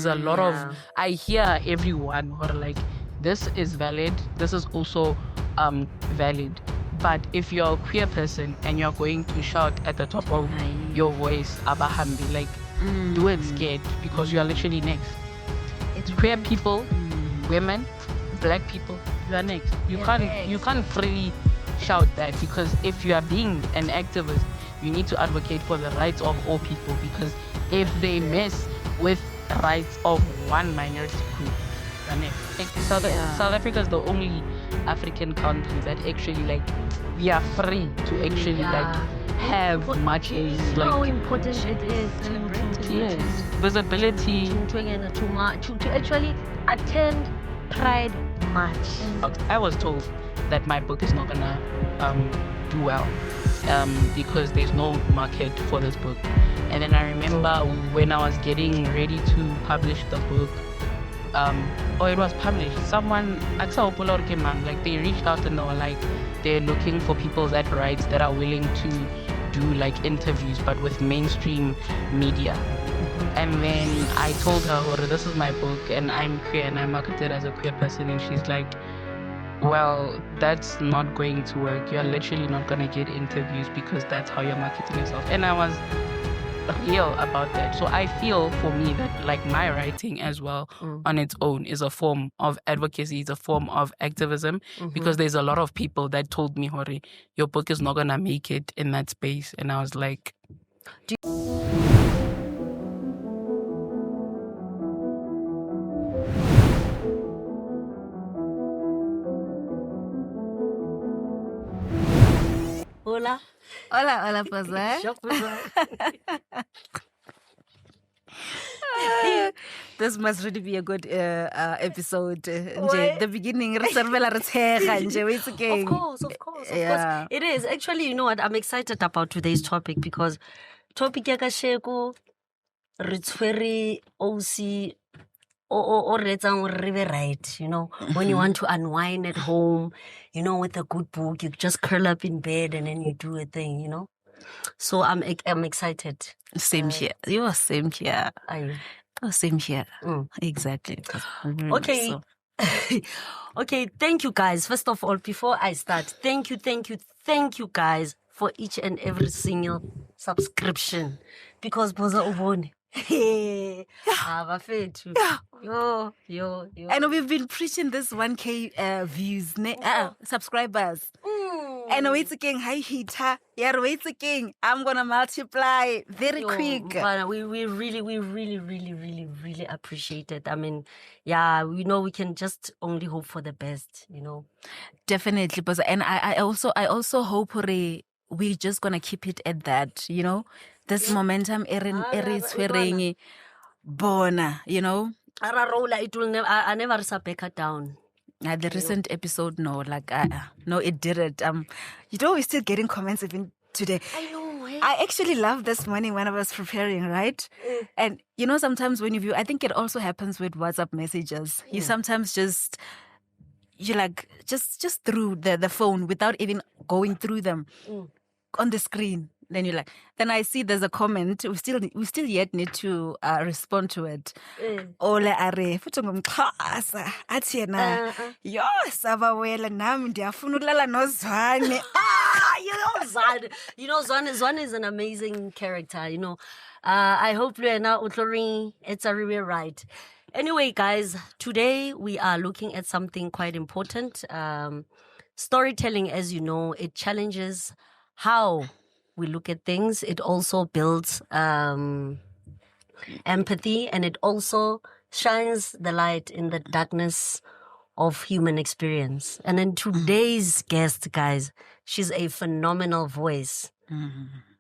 there's a lot of, I hear everyone who are like, this is valid, this is also valid. But if you're a queer person and you're going to shout at the top of your voice, abahambi, like, do it scared, because you are literally next. It's queer people, women, black people, you are next. You can't freely shout that, because if you are being an activist, you need to advocate for the rights of all people, because if they mess with the rights of one minority group, you are next. Like, South Africa is the only African country that actually, like, we are free to actually like have marches, like how important it is yes, visibility to actually attend Pride March. I was told that my book is not gonna do well because there's no market for this book. And then I remember when I was getting ready to publish the book, it was published, someone like they reached out and they were like, they're looking for people that rights that are willing to do like interviews but with mainstream media. And then I told her, this is my book and I'm queer and I'm marketed as a queer person, and she's like, well, that's not going to work. You're literally not gonna get interviews because that's how you're marketing yourself. And I was real about that. So I feel for me that like my writing as well on its own is a form of advocacy, is a form of activism, because there's a lot of people that told me, Hori, your book is not gonna make it in that space. And I was like, Hola, Pazza. This must really be a good episode. The beginning, of course. It is. Actually, you know what? I'm excited about today's topic because topic ya kasheko re tshwere OC or right, you know, when you want to unwind at home, you know, with a good book, you just curl up in bed and then you do a thing, you know. So I'm excited. Same here. You are same here. Same here. Exactly. Okay. So. Okay. Thank you guys. First of all, before I start, thank you guys for each and every single subscription, because Boza Ubone. Yo. And we've been preaching this 1K views, subscribers. And wait again, hi Hita. Yeah, wait again. I'm gonna multiply very quick. We really appreciate it. I mean, yeah, we know we can just only hope for the best, you know. Definitely, but and I also hope we're just gonna keep it at that, you know. This momentum is wearing bona, you know. It will never. I never back her down. The recent episode, no, it didn't. You know, we're still getting comments even today. I know. I actually loved this morning when I was preparing, right? And you know, sometimes when you view, I think it also happens with WhatsApp messages. You sometimes just through the phone without even going through them on the screen. Then you're like, then I see there's a comment. We still yet need to respond to it. Ole are futhi ngumxhasa athi yena yo sabawela nami ndiyafuna ukulala noZwane. You know Zwane is an amazing character, you know. I hope Luena Utlori it's a really right. Anyway, guys, today we are looking at something quite important. Storytelling, as you know, it challenges how we look at things. It also builds empathy, and it also shines the light in the darkness of human experience. And then today's guest, guys, she's a phenomenal voice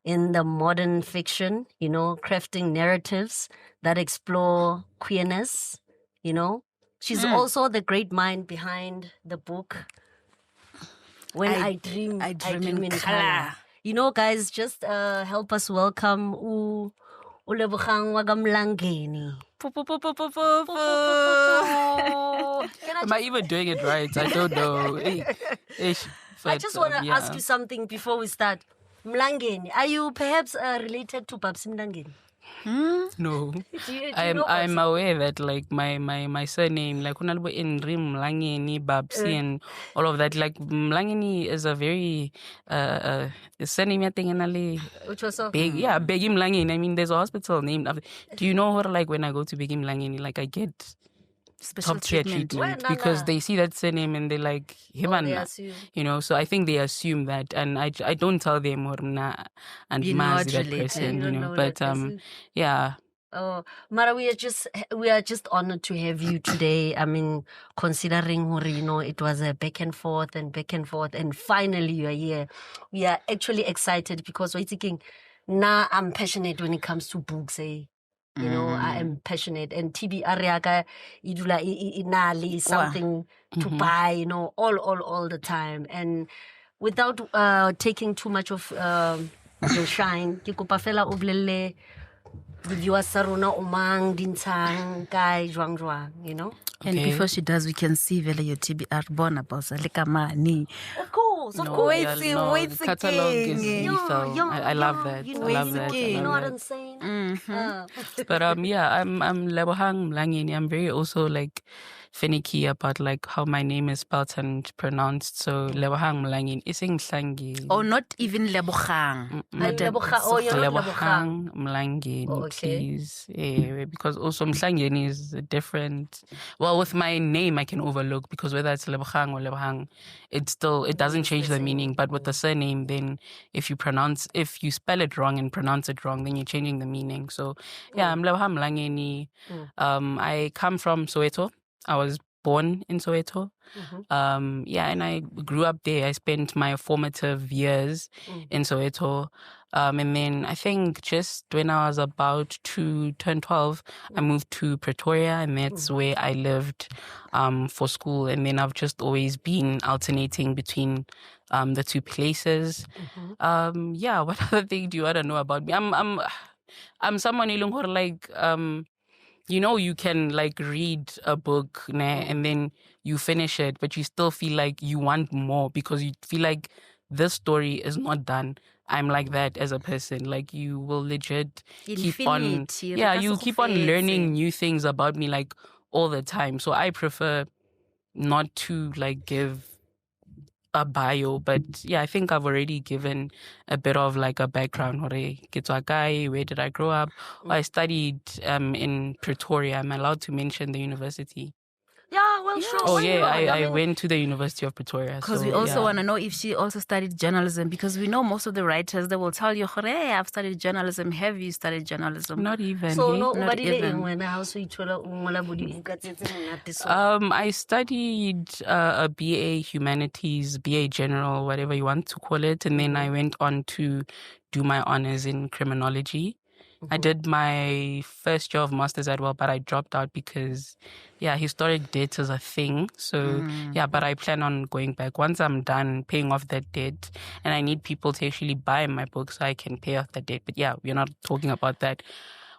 in the modern fiction, you know, crafting narratives that explore queerness, you know. She's also the great mind behind the book When I Dream in Color. You know, guys, just help us welcome Ulebogang Wagamlangeni. Am I even doing it right? I don't know. I just want to ask you something before we start. Mlangeni, are you perhaps related to Babsi Mlangeni? No. Do you I'm know I'm what's- aware that like my surname, like Kunalbo Indri Mlangeni Babsi and all of that. Like Mlangeni is a very surname which was so big, yeah, Begi Mlangeni. I mean, there's a hospital named after. Do you know what, like when I go to Begi Mlangeni, like I get Special top tier treatment. treatment Why, because Nana? they see that surname and they're like, Oh, they Himanna, assume. you know. So I think they assume that, and I don't tell them or nah, and You're Mazi not that related. person, You you don't know. know But that person. yeah. Oh, Mara, we are just honored to have you today. I mean, considering it was a back and forth, and finally you are here. We are actually excited because we're thinking, now I'm passionate when it comes to books, eh? You know, I am passionate, and TBR yaga, idula inali something to buy, all the time, and without taking too much of your shine, ke kopa fela o bolelle di-viewers sa rona o mang, dintshang, kae, jwang, you know? And Okay. before she does, we can see Vela your TBR bona bossa lekamani. Of course, of No, course. yeah, Wait, no, wait the catalog is again. lethal. I love that. You I know, love you that. know, I you you love know, that. I you love know what that. I'm saying? But yeah, I'm Lebohang Mlangeni. I'm very also like finicky about like how my name is spelled and pronounced. So Lebohang Mlangeni. Ising Hlangi. Or not even Lebogang. I'm Lebogang. Oh, you're not Lebogang. Lebohang Mlangeni, Oh, okay. please. Because also Mlangeni is different. Well, with my name, I can overlook because whether it's Lebohang or Lebohang, it doesn't change the meaning. But with the surname, then if you spell it wrong and pronounce it wrong, then you're changing the meaning. So yeah, I'm Lebohang Mlangeni. I come from Soweto. I was born in Soweto. And I grew up there. I spent my formative years in Soweto. And then I think just when I was about to turn 12, I moved to Pretoria, and that's where I lived for school. And then I've just always been alternating between the two places. What other thing do you want to know about me? I'm someone who like you can like read a book and then you finish it, but you still feel like you want more because you feel like this story is not done. I'm like that as a person. Like you will legit keep on, you keep on learning new things about me like all the time. So I prefer not to like give a bio, but yeah, I think I've already given a bit of like a background. Where did I grow up? I studied in Pretoria. I'm allowed to mention the university. Yeah, well, sure. Oh why yeah, not? I went to the University of Pretoria. Because so, we also yeah. want to know if she also studied journalism, because we know most of the writers, they will tell you, hey, I've studied journalism. Have you studied journalism? Not even. So hey? no, Not even. when I was I studied a BA Humanities, BA General, whatever you want to call it, and then I went on to do my honors in criminology. I did my first year of masters as well, but I dropped out because, historic debt is a thing. So, but I plan on going back once I'm done paying off that debt, and I need people to actually buy my book so I can pay off the debt. But yeah, we're not talking about that.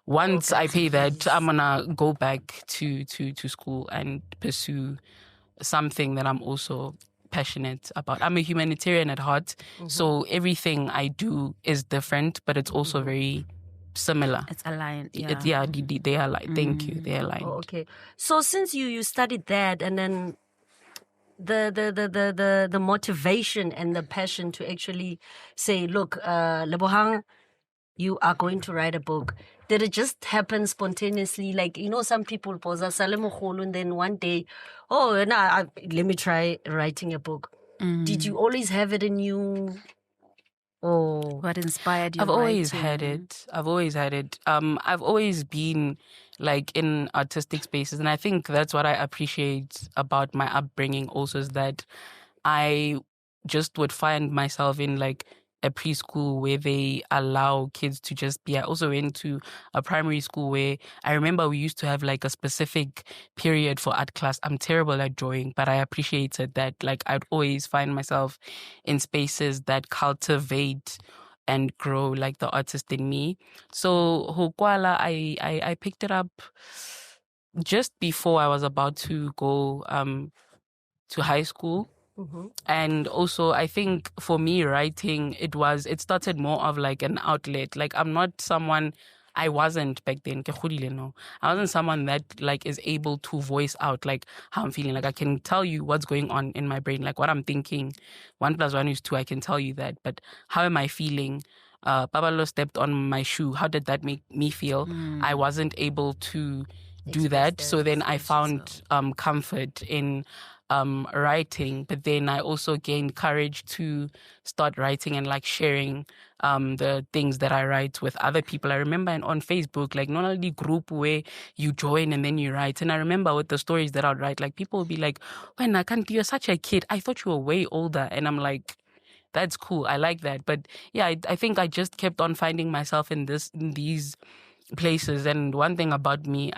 Once I pay that, I'm gonna go back to school and pursue something that I'm also passionate about. I'm a humanitarian at heart, so everything I do is different, but it's also very similar. It's aligned. Yeah. They are aligned. Thank you. They are aligned. Oh, okay. So since you studied that, and then the motivation and the passion to actually say, look, Lebohang, you are going to write a book. Did it just happen spontaneously? Like, some people pose a salemogolo, and then one day, let me try writing a book. Did you always have it in you? Oh, What inspired you? I've always had it. I've always been like in artistic spaces, and I think that's what I appreciate about my upbringing also, is that I just would find myself in like a preschool where they allow kids to just be. I also went to a primary school where I remember we used to have like a specific period for art class. I'm terrible at drawing, but I appreciated that. Like I'd always find myself in spaces that cultivate and grow like the artist in me. So Hokwala, I picked it up just before I was about to go to high school. And also I think for me writing, it started more of like an outlet. Like I'm not someone, I wasn't back then. Ke godile, no. I wasn't someone that like is able to voice out like how I'm feeling. Like I can tell you what's going on in my brain, like what I'm thinking. 1 + 1 is 2. I can tell you that. But how am I feeling? Babalo stepped on my shoe. How did that make me feel? I wasn't able to do that. So then I found comfort in writing, but then I also gained courage to start writing and like sharing the things that I write with other people. I remember on Facebook, like not only group where you join and then you write. And I remember with the stories that I'd write, like people would be like, when I can't, you're such a kid. I thought you were way older. And I'm like, that's cool. I like that. But yeah, I think I just kept on finding myself in these places. And one thing about me,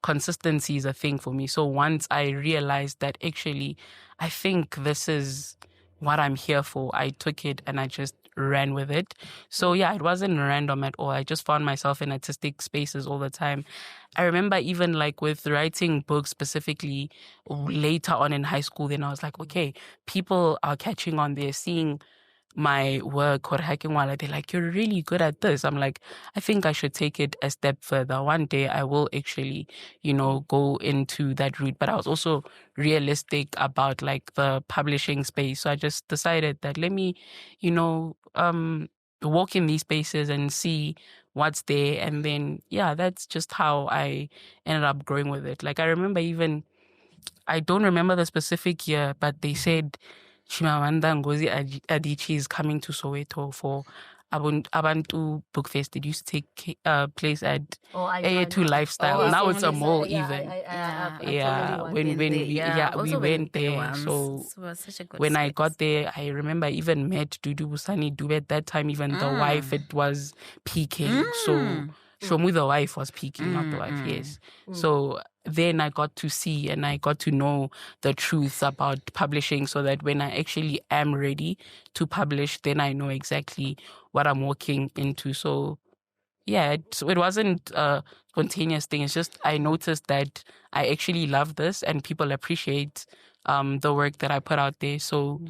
consistency is a thing for me. So once I realized that actually I think this is what I'm here for, I took it and I just ran with it. So yeah, it wasn't random at all. I just found myself in artistic spaces all the time. I remember even like with writing books specifically later on in high school, then I was like, okay, people are catching on, they're seeing my work or hacking while they're like, you're really good at this. I'm like, I think I should take it a step further. One day I will actually, go into that route. But I was also realistic about like the publishing space. So I just decided that let me, walk in these spaces and see what's there. And then, yeah, that's just how I ended up growing with it. Like I remember I don't remember the specific year, but they said Chimamanda Ngozi Adichie is coming to Soweto for Abantu Book Fest. It used to take place at AA2 Lifestyle. Now it's a mall even. We went there. So when I got there, I remember I even met Dudu Busani Dube at that time. Even the wife, it was peaking. So Shomu, the wife, was peaking, not the wife, yes. So then I got to see and I got to know the truth about publishing so that when I actually am ready to publish, then I know exactly what I'm walking into. So yeah, it wasn't a spontaneous thing. It's just I noticed that I actually love this and people appreciate the work that I put out there. So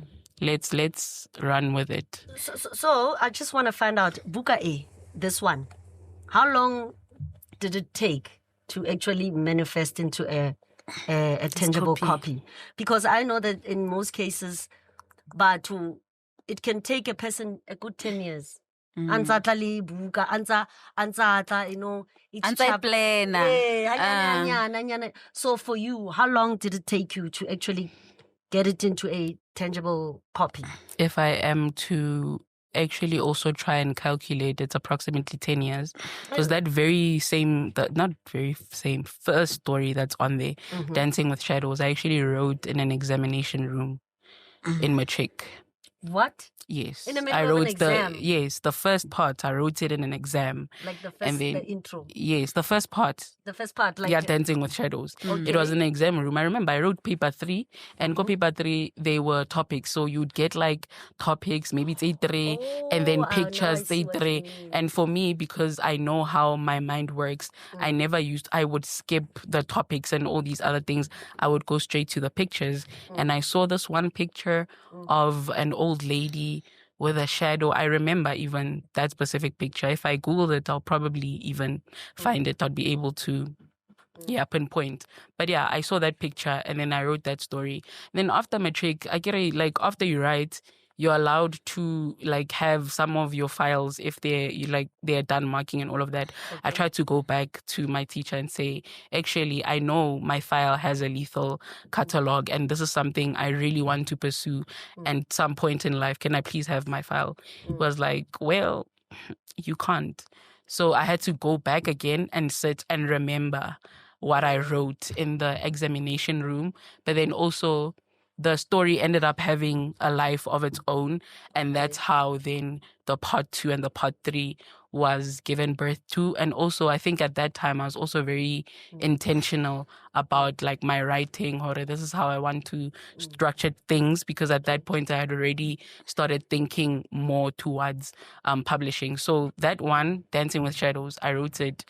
let's run with it. So I just want to find out, Buka A, this one, how long did it take to actually manifest into a tangible copy? Because I know that in most cases, but it can take a person a good 10 years. It's so for you, how long did it take you to actually get it into a tangible copy? If I am to actually also try and calculate, it's approximately 10 years, because that first story that's on there, Dancing with Shadows, I actually wrote in an examination room in Matric. What? Yes. In the middle of an exam? The first part, I wrote it in an exam. Like the intro? Yes, the first part. The first part, like... Yeah, Dancing with Shadows. Okay. It was in an exam room. I remember I wrote paper 3, and go paper 3, they were topics. So you'd get like topics, maybe it's 8-3, and then pictures, 8-3. And for me, because I know how my mind works, I would skip the topics and all these other things. I would go straight to the pictures. And I saw this one picture of an old lady with a shadow. I remember even that specific picture. If I Googled it, I'll probably even find it. I'd be able to pinpoint. But yeah, I saw that picture and then I wrote that story. Then after matric, after you write, you're allowed to like have some of your files if they're done marking and all of that. Okay. I tried to go back to my teacher and say, actually, I know my file has a lethal catalog and this is something I really want to pursue. And at some point in life, can I please have my file? It was like, well, you can't. So I had to go back again and sit and remember what I wrote in the examination room. But then also the story ended up having a life of its own. And that's how then the part 2 and the part 3 was given birth to. And also, I think at that time, I was also very intentional about like my writing, or this is how I want to structure things, because at that point, I had already started thinking more towards publishing. So that one, Dancing with Shadows, I wrote it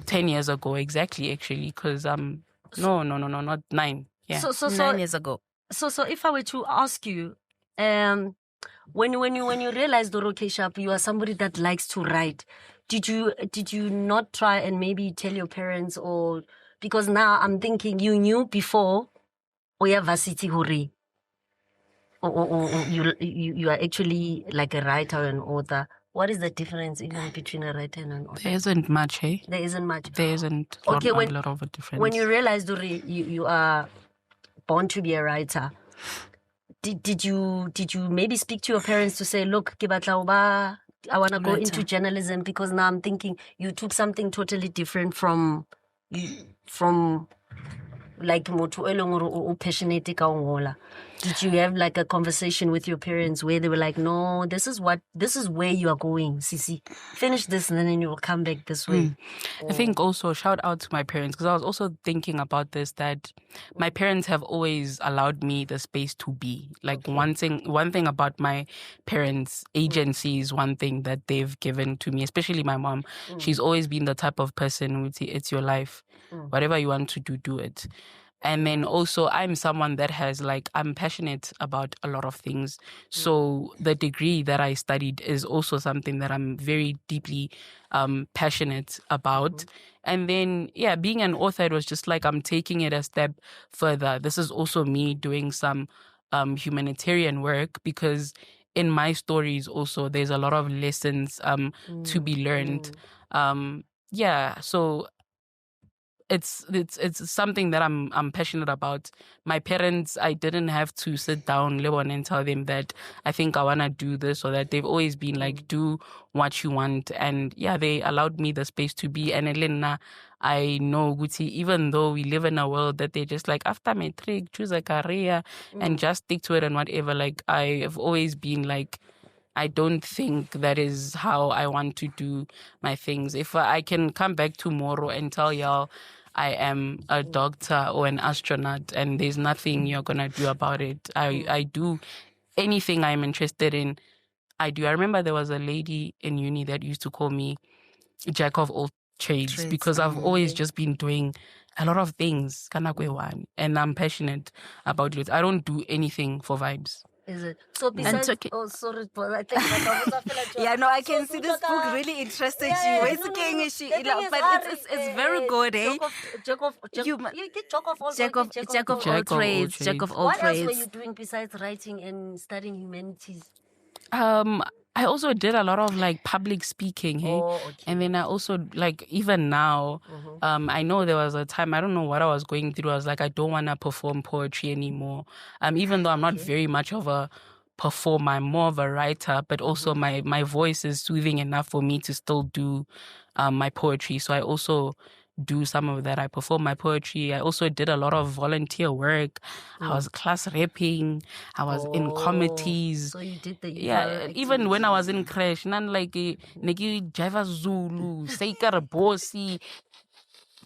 10 years ago exactly, actually, because no, not 9. Yeah. So 9 years ago. So if I were to ask you, when you realize, Doro K-Sharp, you are somebody that likes to write, did you not try and maybe tell your parents, or because now I'm thinking you knew before Oya Varsity Huri, or you are actually like a writer or an author. What is the difference even between a writer and an author? There isn't much, hey? There isn't much. There isn't a lot of a difference. When you realized Duri, you are born to be a writer, did you maybe speak to your parents to say, look, ke batla hoba, I want to go into journalism, because now I'm thinking you took something totally different from like motho e leng hore o passionate ka ngola. Did you have like a conversation with your parents where they were like, no, this is where you are going, Sisi. Finish this and then you will come back this way. I think also shout out to my parents, because I was also thinking about this, that my parents have always allowed me the space to be. Like one thing about my parents' agency is one thing that they've given to me, especially my mom. She's always been the type of person who it's your life. Whatever you want to do it. And then also I'm someone that I'm passionate about a lot of things. So the degree that I studied is also something that I'm very deeply passionate about. And then, being an author, it was just like I'm taking it a step further. This is also me doing some humanitarian work, because in my stories also there's a lot of lessons to be learned. So it's something that I'm passionate about. My parents, I didn't have to sit down, Leon, and tell them that I think I want to do this or that. They've always been like, do what you want. And they allowed me the space to be. And Elena, I know, Guti, even though we live in a world that they're just like, after matric, choose a career and just stick to it and whatever. Like, I have always been like, I don't think that is how I want to do my things. If I can come back tomorrow and tell y'all I am a doctor or an astronaut and there's nothing you're going to do about it, I do anything I'm interested in. I do. I remember there was a lady in uni that used to call me jack of all trades because I've always just been doing a lot of things, and I'm passionate about it. I don't do anything for vibes. Is it? So besides, sorry, but I think I can see this book really interested you. But it's very good, eh? Jack of all trades. What else were you doing besides writing and studying humanities? I also did a lot of like public speaking, hey? And then I also even now, I know there was a time, I don't know what I was going through. I was like, I don't want to perform poetry anymore. Even though I'm not very much of a performer, I'm more of a writer, but also my voice is soothing enough for me to still do my poetry. So I also do some of that. I perform my poetry. I also did a lot of volunteer work. I was class rapping. I was in committees. So you did the even when I was in crash, none like Negi Java Zulu, Seikar Bosi,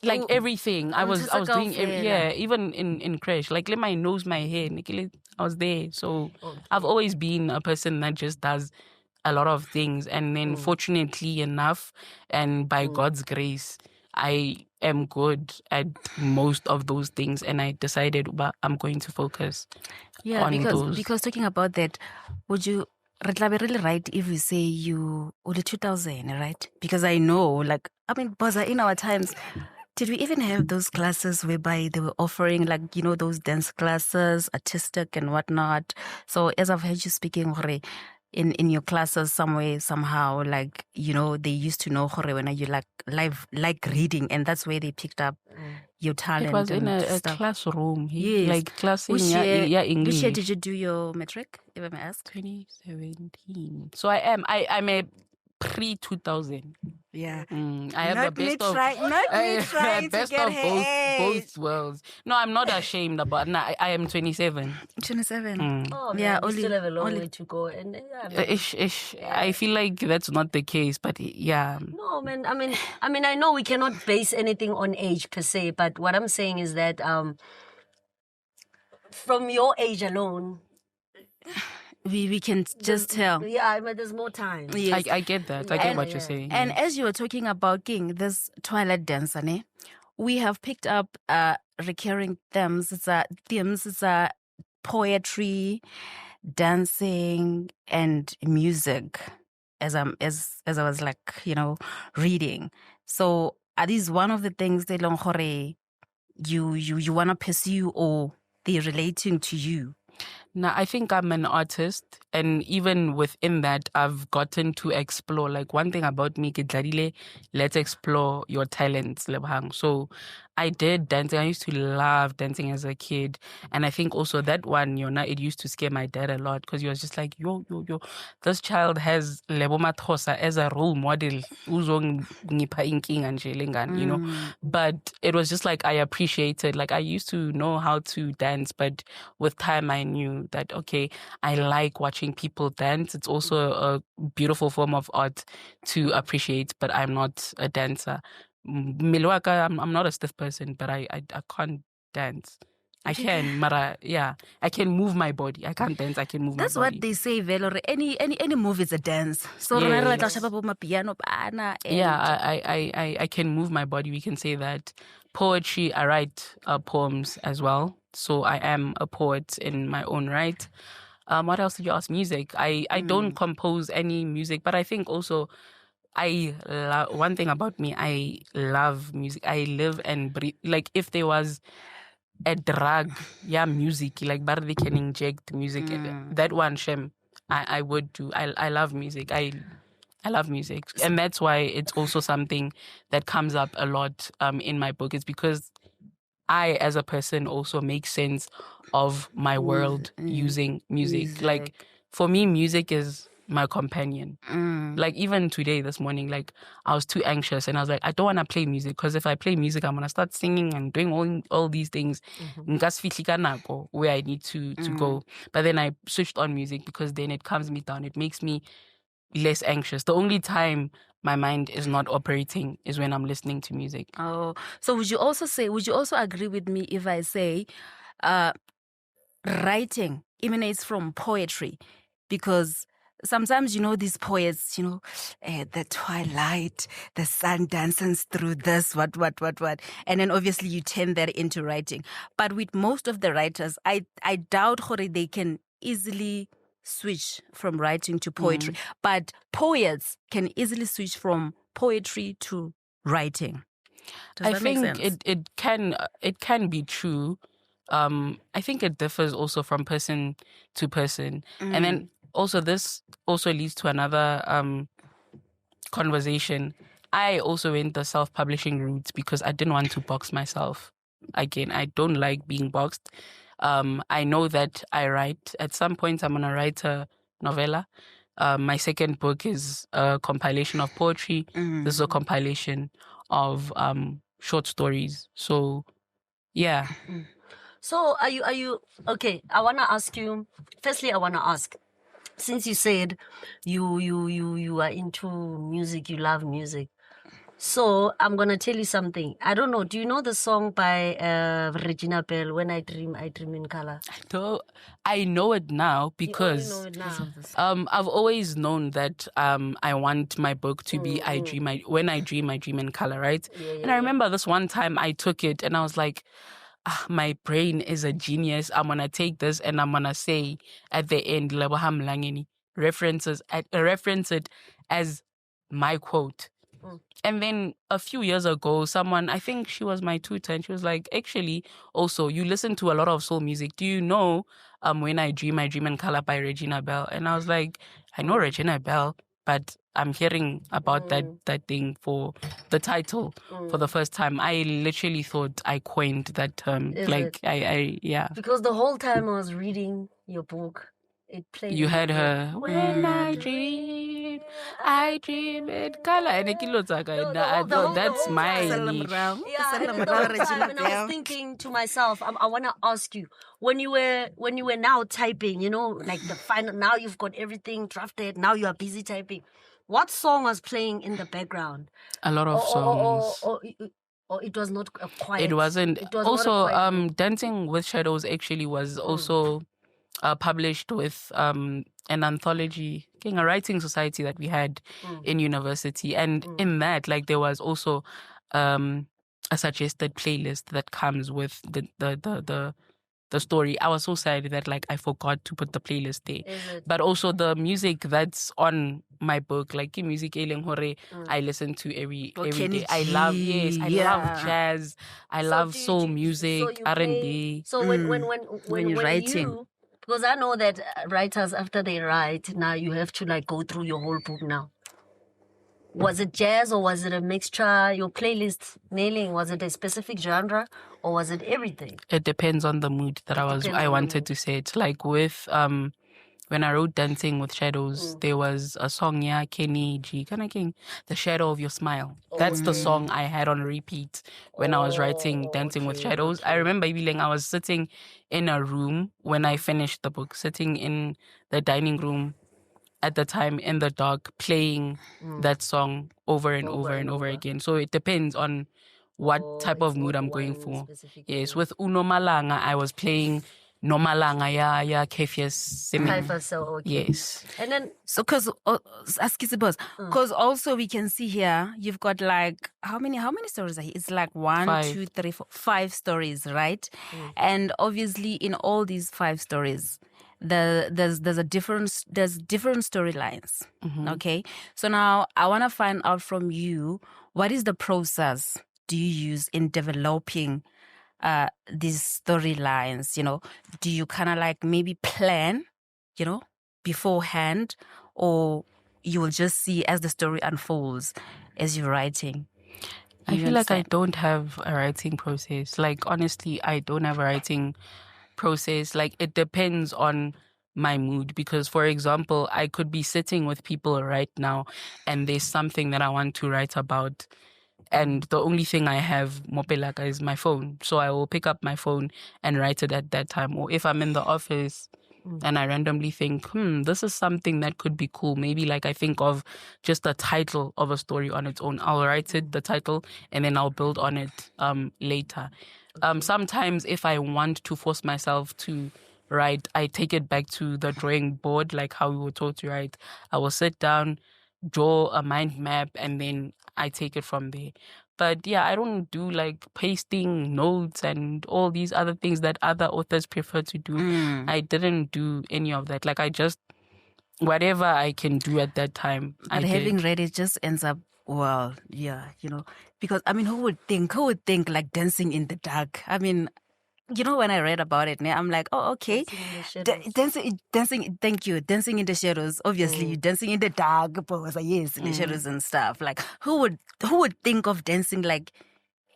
like everything. I was doing even in crash. Like let my nose, my hair, I was there. So I've always been a person that just does a lot of things, and then fortunately enough, and by God's grace, I am good at most of those things, and I decided I'm going to focus on those. Because talking about that, would you really right if we say you only 2000, right? Because I know, Baza, in our times, did we even have those classes whereby they were offering those dance classes, artistic and whatnot? So as I've heard you speaking, in your classes somewhere, somehow, they used to know when you like reading, and that's where they picked up your talent. It was in a classroom. Like classing English. Which year did you do your matric, if I may ask? 2017. So I'm a pre-2000. Yeah. I have the best of both worlds. No, I'm not ashamed about it. I am 27. 27. Oh, yeah, we still have a long way to go. And I feel like that's not the case, but yeah. No, man. I know we cannot base anything on age per se, but what I'm saying is that from your age alone, we can just tell. Yeah, but there's more time. Yes. I get that. I get what you're saying. And as you were talking about King, this Twilight Dancer, we have picked up recurring themes. It's poetry, dancing, and music. as I was like, reading. So are these one of the things that you want to pursue, or they're relating to you? Now, I think I'm an artist, and even within that, I've gotten to explore. Like, one thing about me, ke dlarile, let's explore your talents, Lebhang. So I did dancing. I used to love dancing as a kid. And I think also that one, it used to scare my dad a lot, because he was just like, yo, this child has Lebo Mathosa as a role model. Uzong ngipha inking and jelingan, But it was just like, I appreciated, like, I used to know how to dance, but with time I knew that, okay, I like watching people dance. It's also a beautiful form of art to appreciate, but I'm not a dancer. Milwaka, I'm not a stiff person, but I can't dance. I can, Mara, yeah. I can move my body. I can't dance, I can move That's my body. what they say, Velore. Any move is a dance. So Yes. piano, and Yeah, I can move my body. We can say that. Poetry, I write poems as well. So I am a poet in my own right. What else did you ask? Music. I don't compose any music, but I think also one thing about me, I love music. I live and breathe. Like, if there was a drug, yeah, music, like, but they can inject music. That one, Shem, I would do. I love music. I love music. And that's why it's also something that comes up a lot in my book. It's because I, as a person, also make sense of my world using music. Like, for me, music is my companion. Like, even today, this morning, like, I was too anxious, and I was like, I don't want to play music, because if I play music, I'm going to start singing and doing all these things where I need to go. But then I switched on music, because then it calms me down. It makes me less anxious. The only time my mind is not operating is when I'm listening to music. Oh, so would you also agree with me if I say writing emanates from poetry? Because sometimes, these poets, the twilight, the sun dances through this, what. And then obviously you turn that into writing. But with most of the writers, I doubt they can easily switch from writing to poetry. But poets can easily switch from poetry to writing. Does that make sense? it can be true. I think it differs also from person to person. And then also this also leads to another conversation. I also went the self-publishing route because I didn't want to box myself. Again, I don't like being boxed. I know that I write. At some point, I'm going to write a novella. My second book is a compilation of poetry. This is a compilation of short stories. So, yeah. So are you okay? I want to ask you. Firstly, I want to ask, since you said you are into music, you love music. So I'm gonna tell you something. I don't know. Do you know the song by Regina Bell, "When I Dream in Color"? I know it now because You only know it now. I've always known that I want my book to be when I dream in color, right? And I remember this one time I took it and I was like, my brain is a genius. I'm gonna take this and I'm gonna say at the end, Leboham Langeni, reference it as my quote. And then a few years ago, someone, I think she was my tutor, and she was like, actually, also, you listen to a lot of soul music. Do you know When I Dream in Color by Regina Bell? And I was like, I know Regina Bell, but I'm hearing about that thing for the title for the first time. I literally thought I coined that term. Yeah. Because the whole time I was reading your book, it played. You had her, when I dream in color. And I thought that's my niche. Yeah, and the whole time, and I was thinking to myself, I want to ask you, when you were now typing, like the final, now you've got everything drafted, now you are busy typing. What song was playing in the background? A lot of songs. Or it was not quiet. It wasn't. It was also, not a Dancing with Shadows actually was also published with an anthology, a writing society that we had in university. And in that, like, there was also a suggested playlist that comes with the the story, I was so sad that like I forgot to put the playlist there. Is it? But also the music that's on my book, like the music I listen to every Kenny day. I love I G, love yeah. jazz. I So love do you- soul do you- music, you R&B. play- So when you're writing. you, because I know that writers after they write now you have to like go through your whole book now. Was it jazz or was it a mixture? Your playlist nailing, was it a specific genre or was it everything? It depends on the mood that depends on I the wanted mood. to say it. Like with when I wrote Dancing with Shadows, there was a song, yeah, Kenny G, kind of King, The Shadow of Your Smile. That's the song I had on repeat when I was writing Dancing with Shadows. I remember feeling I was sitting in a room when I finished the book, sitting in the dining room at the time in the dark, playing that song over and over again. So it depends on what type of it's mood not I'm going one for. specific Yes, mood. with Uno Malanga, I was playing Nomalanga ya Kefias Simi. Haifa, so okay. Yes. And then So, because also we can see here you've got like how many stories are here? It's like 1, Five. 2, 3, 4, 5 stories, right? And obviously, in all these 5 stories, there's different storylines. Okay, so now I want to find out from you, what is the process do you use in developing these storylines? Do you kind of like maybe plan, beforehand, or you will just see as the story unfolds as you're writing? I feel like I don't have a writing process. Like, honestly, I don't have a writing process. Like, it depends on my mood. Because, for example, I could be sitting with people right now and there's something that I want to write about. And the only thing I have, Mopelaka, is my phone. So I will pick up my phone and write it at that time. Or if I'm in the office and I randomly think, this is something that could be cool. Maybe like I think of just the title of a story on its own. I'll write it, the title, and then I'll build on it later. Sometimes if I want to force myself to write, I take it back to the drawing board, like how we were taught to write. I will sit down, draw a mind map, and then I take it from there. But yeah, I don't do like pasting notes and all these other things that other authors prefer to do. I didn't do any of that. Like I just, whatever I can do at that time, I But having did. read it just ends up, well, yeah, because I mean, who would think like dancing in the dark? I mean, when I read about it, I'm like, oh, okay. Dancing, thank you. Dancing in the shadows. Obviously, you're dancing in the dark, but yes, in the shadows and stuff. Like, who would think of dancing like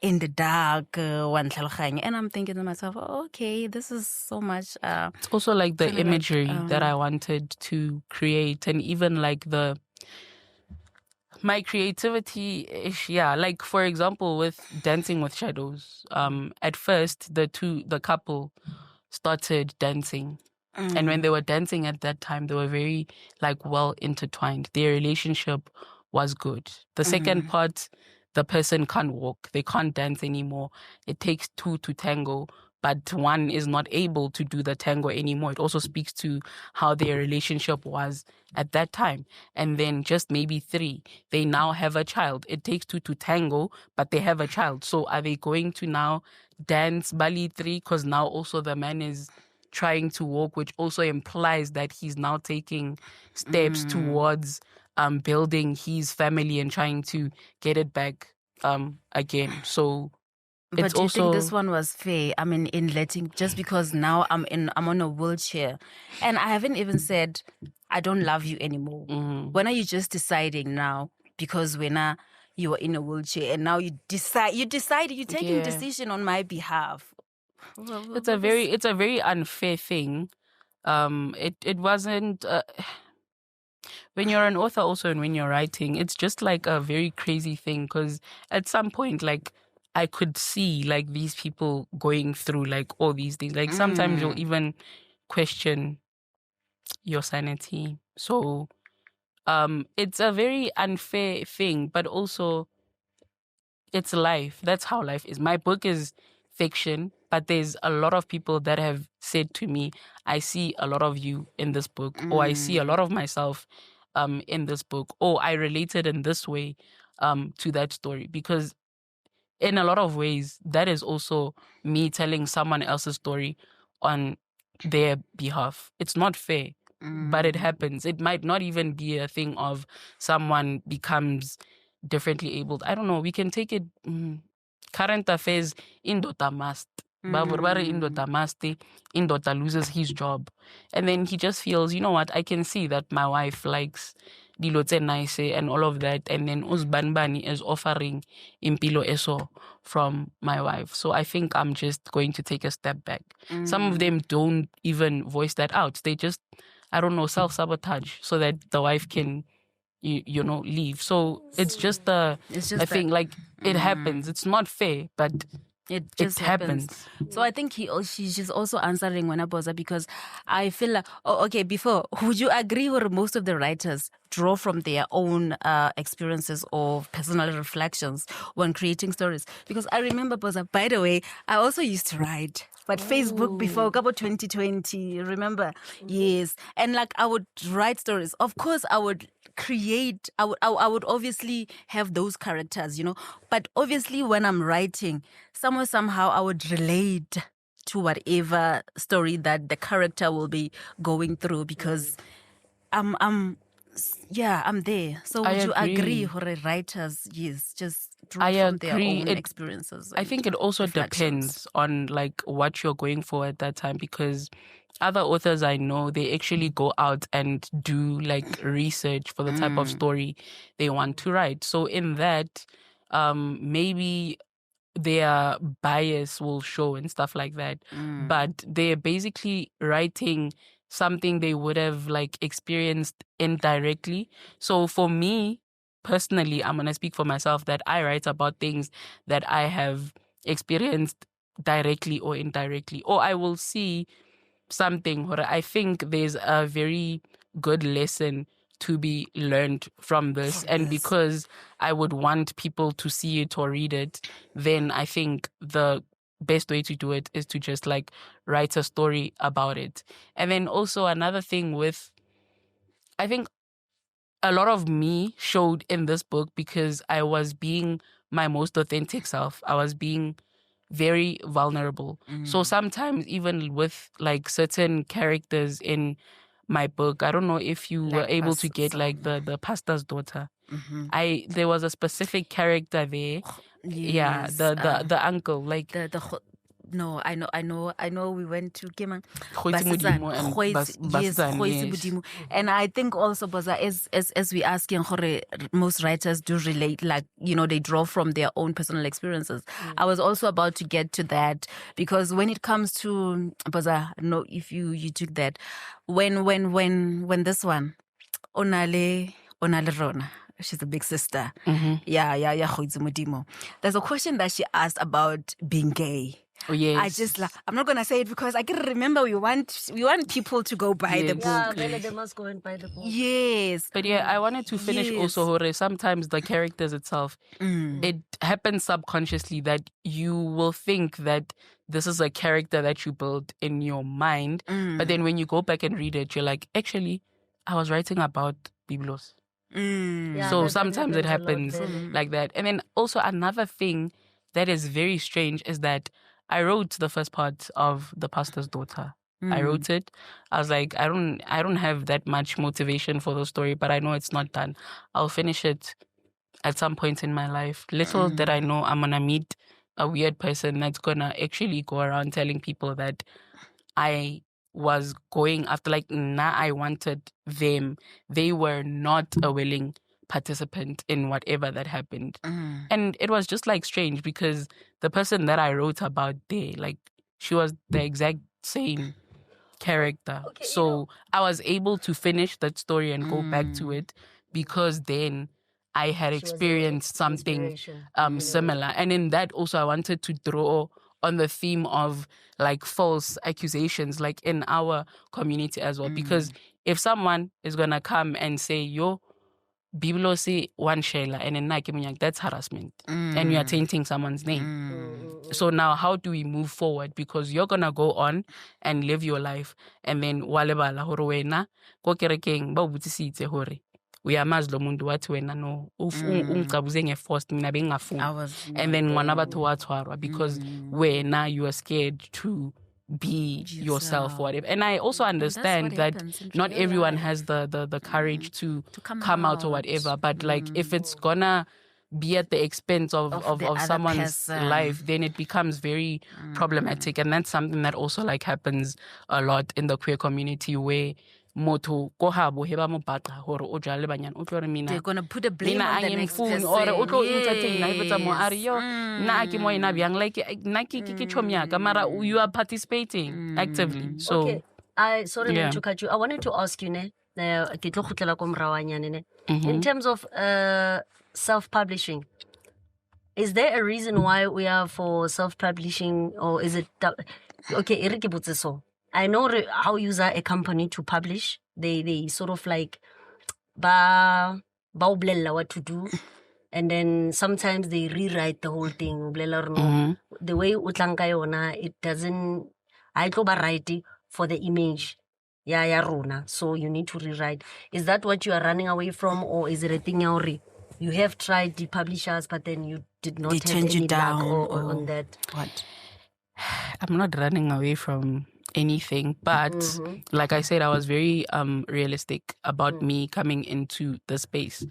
in the dark, one tlhaloganya? And I'm thinking to myself, oh, okay, this is so much. It's also like the kinda like, imagery that I wanted to create, and even like my creativity ish, yeah. Like for example, with Dancing with Shadows, at first the couple started dancing. And when they were dancing at that time, they were very like well intertwined. Their relationship was good. The second part, the person can't walk. They can't dance anymore. It takes 2 to tango, but one is not able to do the tango anymore. It also speaks to how their relationship was at that time. And then just maybe 3, they now have a child. It takes 2 to tango, but they have a child. So are they going to now dance Bali 3? Because now also the man is trying to walk, which also implies that he's now taking steps towards building his family and trying to get it back again. So but it's do you also think this one was fair? I mean, in letting, just because now I'm on a wheelchair, and I haven't even said I don't love you anymore. When are you just deciding now? Because when you were in a wheelchair and now you decided you're taking decision on my behalf. it's a very unfair thing. It wasn't. When you're an author also and when you're writing, it's just like a very crazy thing, because at some point, like, I could see like these people going through like all these things. Like sometimes you'll even question your sanity. So it's a very unfair thing, but also it's life. That's how life is. My book is fiction, but there's a lot of people that have said to me, I see a lot of you in this book, or I see a lot of myself in this book, or I related in this way to that story. Because in a lot of ways, that is also me telling someone else's story on their behalf. It's not fair, but it happens. It might not even be a thing of someone becomes differently abled. I don't know. We can take it current affairs. Indota must. Babur indota must. Indota loses his job. And then he just feels, you know what, I can see that my wife likes dilote nice and all of that. And then Uzbanbani is offering impilo eso from my wife. So I think I'm just going to take a step back. Some of them don't even voice that out. They just, I don't know, self-sabotage so that the wife can, you know, leave. So it's just a thing, like, it happens. It's not fair, but it just happens. So I think she's just also answering Wanaboza, because I feel like, before, would you agree where most of the writers draw from their own experiences or personal reflections when creating stories? Because I remember, Boza, by the way, I also used to write. But Facebook before, about 2020, remember? Yes. And like I would write stories. Of course, I would create, I would obviously have those characters, you know. But obviously when I'm writing, somehow I would relate to whatever story that the character will be going through, because I'm there. So would you agree, Hore, writers, yes, just draw from their own experiences? I think it also depends on like what you're going for at that time, because other authors I know, they actually go out and do like research for the type of story they want to write. So in that, maybe their bias will show and stuff like that. But they're basically writing something they would have like experienced indirectly. So for me personally, I'm gonna speak for myself that I write about things that I have experienced directly or indirectly, or I will see something where I think there's a very good lesson to be learned from this. And because I would want people to see it or read it, then I think the best way to do it is to just like write a story about it. And then also another thing with, I think a lot of me showed in this book because I was being my most authentic self. I was being very vulnerable. So sometimes even with like certain characters in my book, I don't know if you were able to get like the pastor's daughter. There was a specific character there. Yeah, the uncle, like no, I know. We went to Kemang. And I think also, Baza, as we asking, most writers do relate, like, you know, they draw from their own personal experiences. I was also about to get to that, because when it comes to Baza, no, if you took that, when this one, Onale Rona. She's a big sister. There's a question that she asked about being gay. Oh, yes. I just I'm not gonna say it because I can remember we want people to go buy the book. Yeah, they must go and buy the book. Yes. But yeah, I wanted to finish also, Hore. Sometimes the characters itself, it happens subconsciously that you will think that this is a character that you build in your mind. But then when you go back and read it, you're like, actually, I was writing about Biblos. Yeah, So sometimes it happens like that. And then also another thing that is very strange is that I wrote the first part of The Pastor's Daughter. I wrote it. I was like, I don't have that much motivation for the story, but I know it's not done. I'll finish it at some point in my life. Little did I know I'm gonna meet a weird person that's gonna actually go around telling people that I was going after, like, I wanted them. They were not a willing participant in whatever that happened. And it was just like strange because the person that I wrote about there, like, she was the exact same character. Okay, so I was able to finish that story and go back to it because then I had experienced something similar. And in that also I wanted to draw on the theme of like false accusations, like in our community as well. Because if someone is gonna come and say, yo, Biblo say one shayla and then that's harassment. And you are tainting someone's name. So now how do we move forward? Because you're gonna go on and live your life and then walebala hore wena ko kerekeng ba butisitse hore uyamazi lo muntu wathi wena no ungicabuze ngeforced mina bengingafuni. And then ngwana batho wa tshwarwa because wena you are scared to be yourself, whatever. And I also understand that not everyone has the courage to come out or whatever, but like if it's gonna be at the expense of someone's life, then it becomes very problematic. And that's something that also like happens a lot in the queer community, where motho ko habo heba mo batla hore o jale banyana o tlo re mina they're gonna put a blame mina on the I am next fool, person. or o tlo entertain na hebetsa mo are yo na ke mo ina byang, like na ke chomi ka mara you are participating actively. So okay, I sorry yeah. to cut you. I wanted to ask you ne ke tlo khutlela ko morawanyane ne Mhm. in terms of self-publishing, is there a reason why we are for self-publishing, or is it okay e re ke botse so I know how you use a company to publish, they sort of like ba o bolella what to do, and then sometimes they rewrite the whole thing. O bolella hore no, the way o tlang ka yona, it doesn't I tlo ba right for the image ya rona, so you need to rewrite. Is that what you are running away from, or is it a thing ya hore you have tried the publishers but then you did not They have turned you any luck down on that? What? I'm not running away from anything, but like I said, I was very realistic about me coming into the space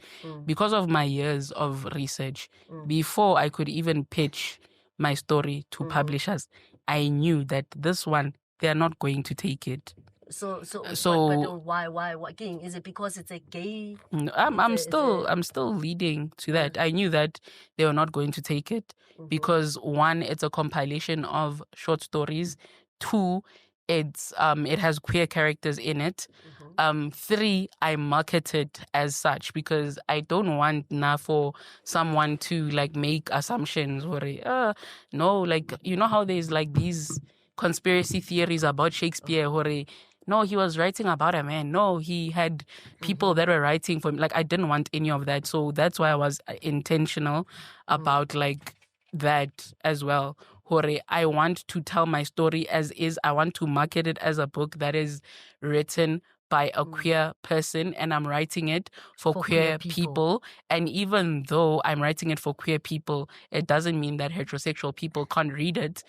because of my years of research. Before I could even pitch my story to publishers, I knew that this one, they're not going to take it. So but why again? Is it because it's a gay? I'm still leading to that. I knew that they were not going to take it because one, it's a compilation of short stories. Two, it has queer characters in it. Three, I market it as such because I don't want now for someone to like make assumptions or no, like you know how there's like these conspiracy theories about Shakespeare or no, he was writing about a man. No, he had people that were writing for him. Like, I didn't want any of that. So that's why I was intentional about like that as well. Hore, I want to tell my story as is. I want to market it as a book that is written by a queer person, and I'm writing it for queer people. And even though I'm writing it for queer people, it doesn't mean that heterosexual people can't read it.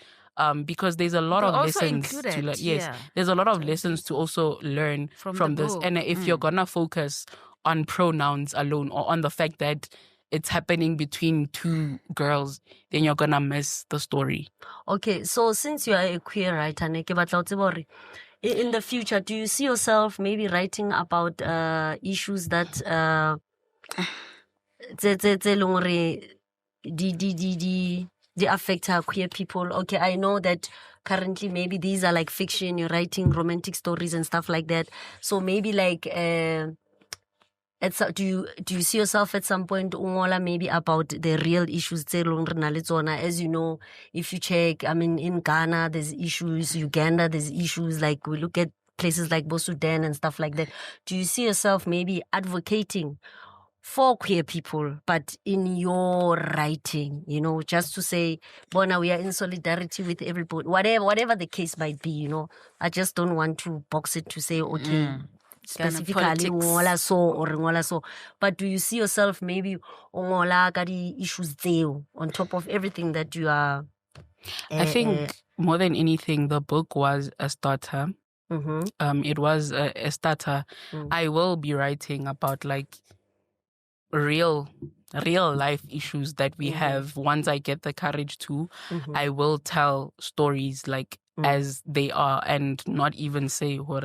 Because there's a lot of lessons to learn. Yes, there's a lot of lessons to also learn from this. book. And if you're gonna focus on pronouns alone or on the fact that it's happening between two girls, then you're gonna miss the story. Okay, so since you are a queer writer, ne ke batla ho tseba hore in the future, do you see yourself maybe writing about issues that tse leng hore they affect our queer people? Okay, I know that currently maybe these are like fiction, you're writing romantic stories and stuff like that. So maybe like do you see yourself at some point ungola maybe about the real issues tse leng re na le tsona? As you know, if you check, I mean, in Ghana there's issues, Uganda there's issues, like we look at places like Sudan and stuff like that. Do you see yourself maybe advocating for queer people, but in your writing, you know, just to say, Bona, we are in solidarity with everybody, whatever the case might be, you know? I just don't want to box it to say, okay, specifically ngola so or ngola so, but do you see yourself maybe ngola ka di issues there on top of everything that you are? I think more than anything, the book was a starter. It was a starter. I will be writing about like real life issues that we have. Once I get the courage to, I will tell stories like as they are and not even say hore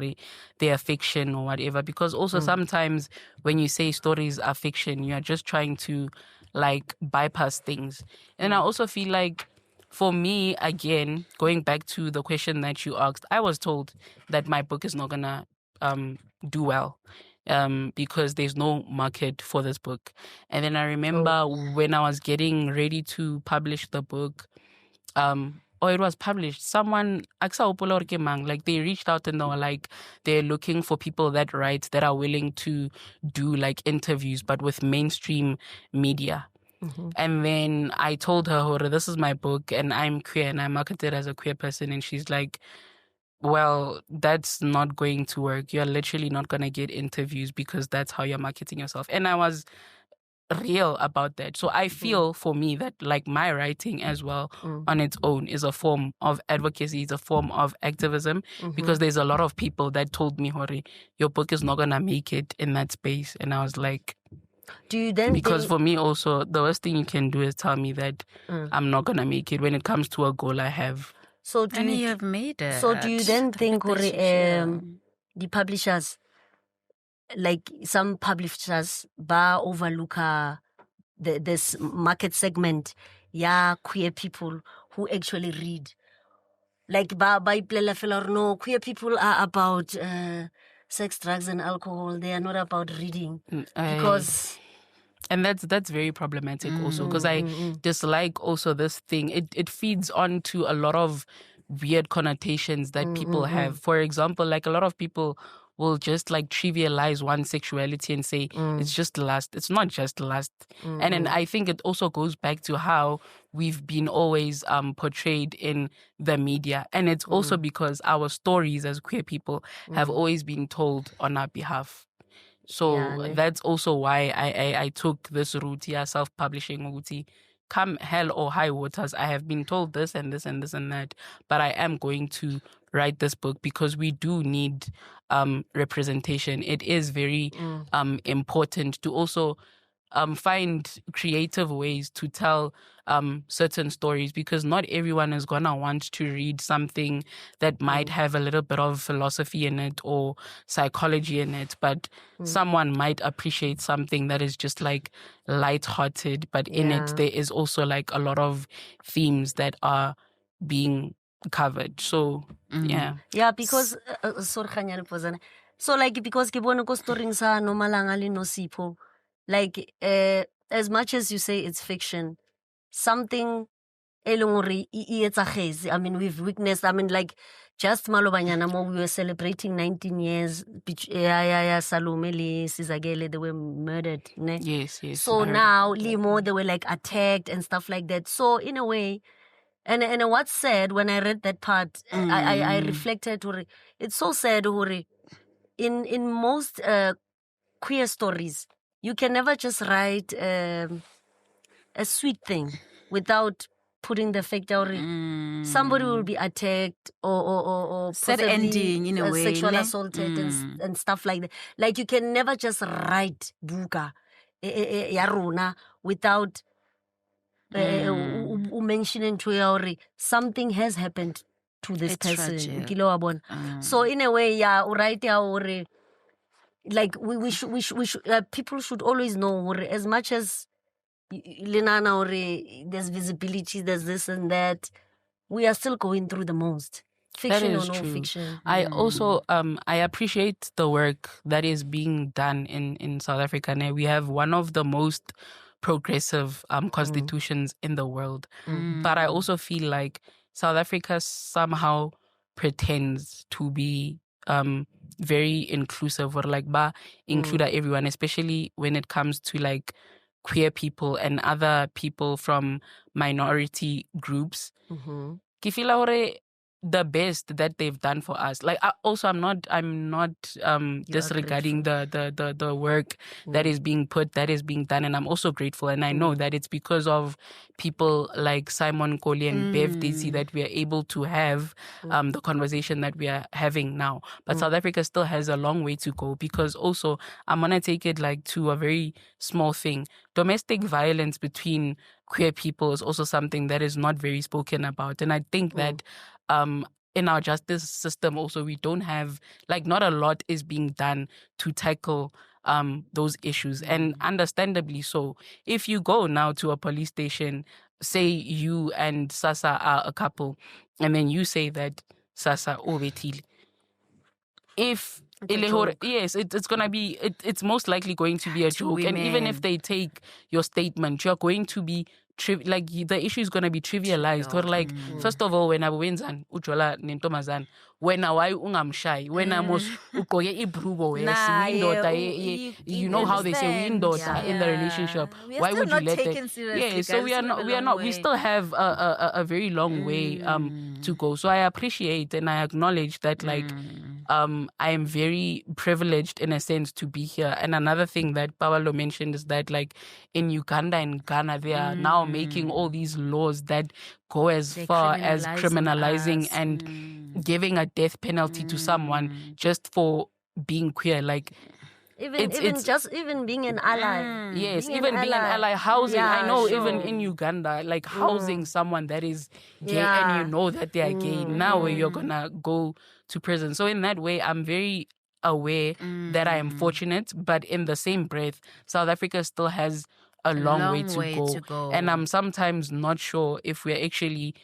they are fiction or whatever, because also sometimes when you say stories are fiction, you are just trying to like bypass things. And I also feel like, for me, again, going back to the question that you asked, I was told that my book is not gonna do well because there's no market for this book. And then I remember when I was getting ready to publish the book, or it was published, someone, like they reached out and they were like, they're looking for people that write, that are willing to do like interviews, but with mainstream media. And then I told her, Hore, this is my book and I'm queer and I'm marketed as a queer person. And she's like, well, that's not going to work. You're literally not going to get interviews because that's how you're marketing yourself. And I was real about that. So I feel for me that like my writing as well on its own is a form of advocacy, it's a form of activism, because there's a lot of people that told me, Hori, your book is not gonna make it in that space. And I was like, do you then because think... for me also, the worst thing you can do is tell me that I'm not gonna make it when it comes to a goal I have. So do you have made it. So do you then think, Hori, the publishers, like some publishers, ba overlook this market segment, queer people who actually read, like ba ipolela fela hore no, queer people are about sex, drugs, and alcohol. They are not about reading because. And that's very problematic also, because I dislike also this thing. It feeds on to a lot of weird connotations that people have. For example, like a lot of people will just like trivialize one sexuality and say it's just lust. It's not just lust. And then I think it also goes back to how we've been always portrayed in the media. And it's also because our stories as queer people have always been told on our behalf. So that's also why I took this route here, self-publishing route. Come hell or high waters, I have been told this and this and this and that, but I am going to write this book because we do need representation. It is very important to also find creative ways to tell certain stories, because not everyone is gonna want to read something that might have a little bit of philosophy in it or psychology in it, but someone might appreciate something that is just like lighthearted, but in it there is also like a lot of themes that are being covered. So because so like because ke bone ko storing sa no malanga le no sipho, like as much as you say it's fiction, something I mean, we've witnessed, I mean, like just malobanyana mo, we were celebrating 19 years Salome le Sizagele, they were murdered, ne? Yes. So now Limo, they were like attacked and stuff like that. So in a way, and what's sad, when I read that part, I reflected, it's so sad, in most queer stories, you can never just write a sweet thing without putting the fact out. Somebody will be attacked or sad possibly ending in a way, sexual assaulted and stuff like that. Like you can never just write buka ya rona without mentioning to something has happened to this person. So in a way, right, like we should people should always know, as much as there's visibility, there's this and that, we are still going through the most. Fiction or no fiction. I also I appreciate the work that is being done in South Africa. Now we have one of the most progressive constitutions in the world. But I also feel like South Africa somehow pretends to be very inclusive, or like include everyone, especially when it comes to like queer people and other people from minority groups. Ke feel like the best that they've done for us. Like I'm not disregarding the work that is being done, and I'm also grateful, and I know that it's because of people like Simon Koli and Bev Desi that we are able to have the conversation that we are having now. But South Africa still has a long way to go, because also I'm gonna take it like to a very small thing. Domestic violence between queer people is also something that is not very spoken about, and I think that in our justice system also we don't have, like, not a lot is being done to tackle those issues, and understandably so. If you go now to a police station, say you and Sasa are a couple, and then you say that Sasa ovetile, if yes, it's gonna be, it's most likely going to be a joke. Women. And even if they take your statement, you're going to be like the issue is gonna be trivialized. Or like, first of all, when abwenzan ujola nentomazana, when awai ungamshai, when amos ukoye ibrubo, you know how they say windoda in the relationship. Why would you let that? Yeah, so we are not. We still have a very long way to go. So I appreciate and I acknowledge that like I am very privileged in a sense to be here. And another thing that Paolo mentioned is that like in Uganda and Ghana, they are now making all these laws that go as far as criminalizing and giving a death penalty to someone just for being queer. Like even being an ally. Yes, even being an ally, housing. I know even in Uganda, like housing someone that is gay and you know that they are gay, now you're gonna go to prison. So in that way, I'm very aware that I am fortunate, but in the same breath, South Africa still has a long way to go. And I'm sometimes not sure if we're actually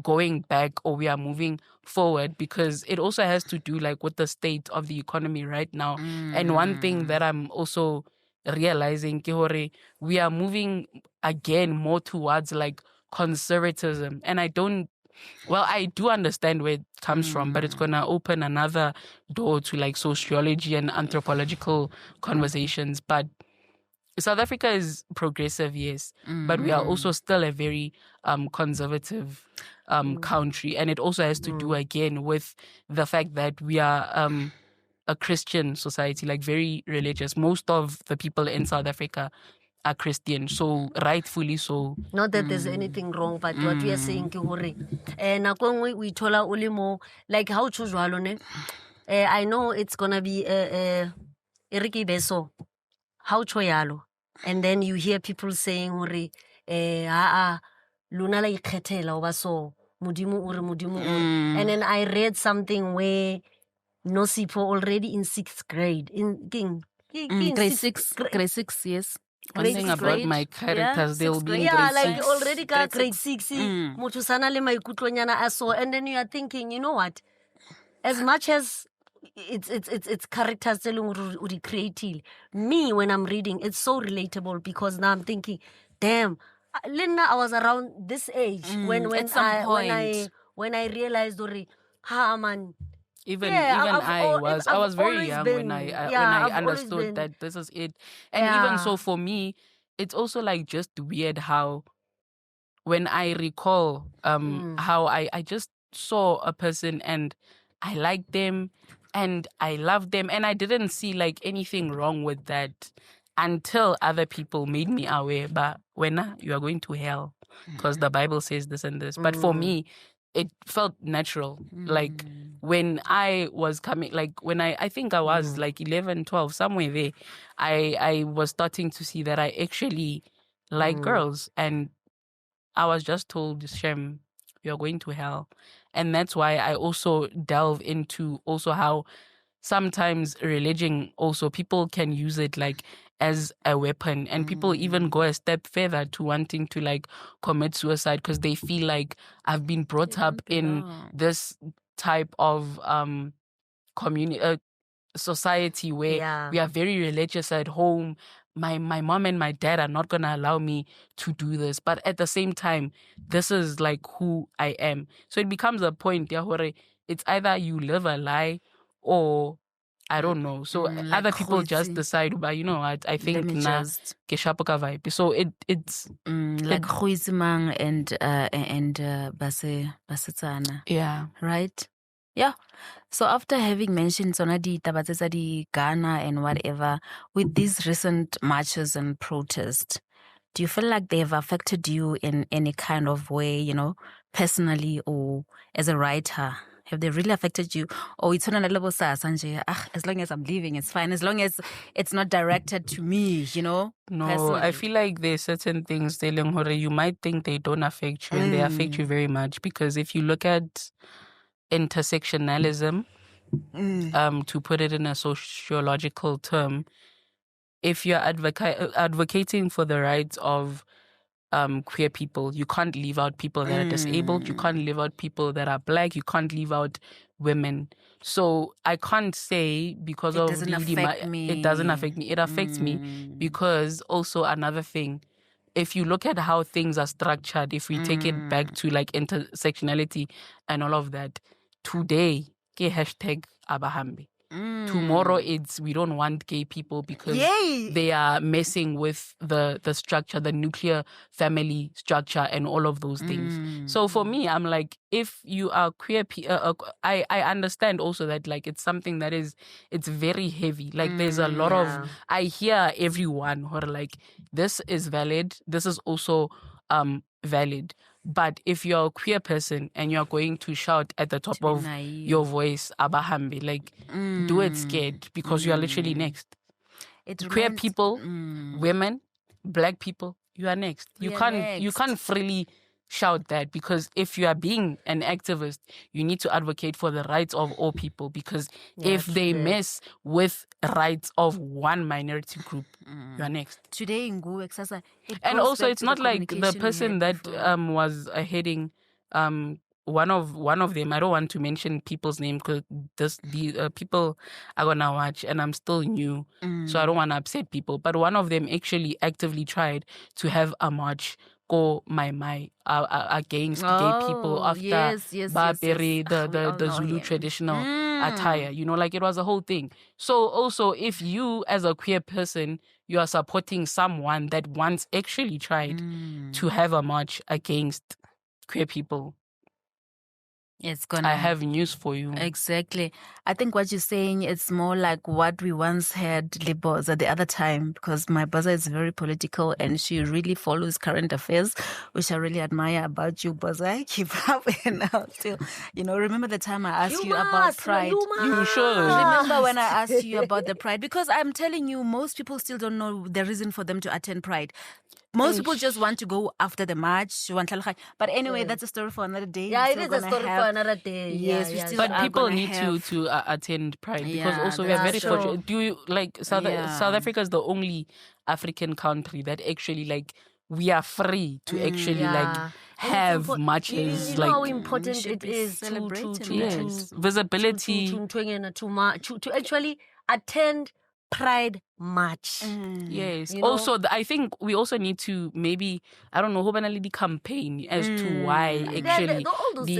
going back or we are moving forward, because it also has to do like with the state of the economy right now. And one thing that I'm also realizing ke hore we are moving again more towards like conservatism, and I do understand where it comes from, but it's gonna open another door to like sociology and anthropological conversations. But South Africa is progressive, yes, but we are also still a very conservative country, and it also has to do again with the fact that we are a Christian society, like very religious. Most of the people in South Africa are Christian, so rightfully so. Not that there's anything wrong, but what we are saying ke hore nako nngwe we thola o le mo like how o jwalo ne I know it's gonna be Eriki Beso how yalo, and then you hear people saying hore luna la ikgethela o ba so modimo o, and then I read something where Nosipho already in 6th grade in grade 6, yes. One thing about my characters, they'll be in grade like 6. already got grade 6 motho sana le maikutlonyana a so, and then you are thinking, you know what, as much as it's characters telling uri creative, me when I'm reading it's so relatable, because now I'm thinking, damn, Linda, I was around this age when I realized man. I was very young when I understood that this is it. And even so for me, it's also like just weird how when I recall how I just saw a person and I liked them and I loved them, and I didn't see like anything wrong with that until other people made me aware, but when you are going to hell because the Bible says this and this. But for me, it felt natural. Like when I was coming, like when I think I was like 11, 12, somewhere there, I was starting to see that I actually like girls, and I was just told, Shem, you're going to hell. And that's why I also delve into also how sometimes religion also people can use it like as a weapon, and people even go a step further to wanting to like commit suicide because they feel like I've been brought up in this type of community society where we are very religious at home. My mom and my dad are not gonna allow me to do this, but at the same time this is like who I am. So it becomes a point where it's either you live a lie or I don't know. So like other people just decide, but you know what, I think na keshapoka vibe. So it's like Huizimang and Basetsana. Yeah. Right? Yeah. So after having mentioned Sonadi Tabatsadi, Ghana and whatever, with these recent marches and protests, do you feel like they have affected you in any kind of way, you know, personally or as a writer? Have they really affected you? Or it's on a level, as long as I'm leaving, it's fine. As long as it's not directed to me, you know? No, personally. I feel like there's certain things you might think they don't affect you, and they affect you very much. Because if you look at intersectionalism, to put it in a sociological term, if you're advocating for the rights of queer people, you can't leave out people that are disabled, you can't leave out people that are black, you can't leave out women. So I can't say because it doesn't affect me. It doesn't affect me. It affects me because also another thing, if you look at how things are structured, if we take it back to like intersectionality and all of that, today, ke hashtag Abahambi. Tomorrow it's we don't want gay people because they are messing with the structure, the nuclear family structure and all of those things. So for me, I'm like, if you are queer, I understand also that like it's something that it's very heavy. Like there's a lot of, I hear everyone who are like, this is valid, this is also valid. But if you're a queer person and you're going to shout at the top of your voice, Abahambi, like do it scared because you are literally next. Queer people, women, black people, you are next. You can't freely shout that, because if you are being an activist, you need to advocate for the rights of all people, because if they mess with rights of one minority group, you are next. Today in Go Exasa, and also it's not like the person that was heading one of them, I don't want to mention people's name because the people are gonna watch and I'm still new, so I don't want to upset people, but one of them actually actively tried to have a march go my against gay people after Bapere, the Zulu traditional attire, you know, like it was a whole thing. So also, if you as a queer person, you are supporting someone that once actually tried to have a march against queer people, I have news for you. Exactly. I think what you're saying, it's more like what we once had Libos at the other time, because my Boza is very political and she really follows current affairs, which I really admire about you, Boza. Keep up. And I'll still, you know, remember the time I asked you about pride? You should. Remember when I asked you about the pride? Because I'm telling you, most people still don't know the reason for them to attend pride. Most people just want to go after the march. But anyway, that's a story for another day. Yeah, it is a story for another day. Yes, but people need to attend Pride, because also we are very fortunate. Do you like South Africa is the only African country that actually like we are free to actually like have marches. You know how important it is to visibility to actually attend Pride March. Yes. You know? Also, I think we also need to maybe, I don't know, the campaign as to why actually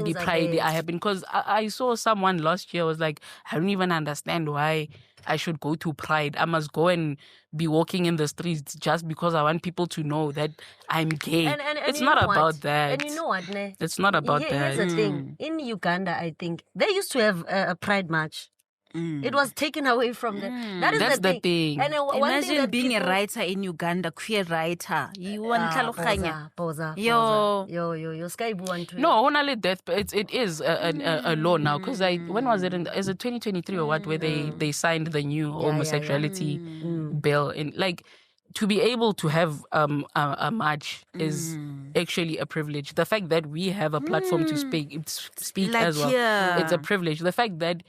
the Pride are happening. Because I saw someone last year was like, I don't even understand why I should go to Pride. I must go and be walking in the streets just because I want people to know that I'm gay. And it's not about that. And you know what, ne? It's not about that. Here's the thing. In Uganda, I think, they used to have a Pride March. It was taken away from them. That's the thing. And imagine being a writer in Uganda, queer writer. You want Yo, Sky want to. No, only death. It is a law now. Because when was it? Is it 2023 or what? Where they signed the new homosexuality bill in like. To be able to have a march is actually a privilege. The fact that we have a platform to speak like as well, it's a privilege. The fact that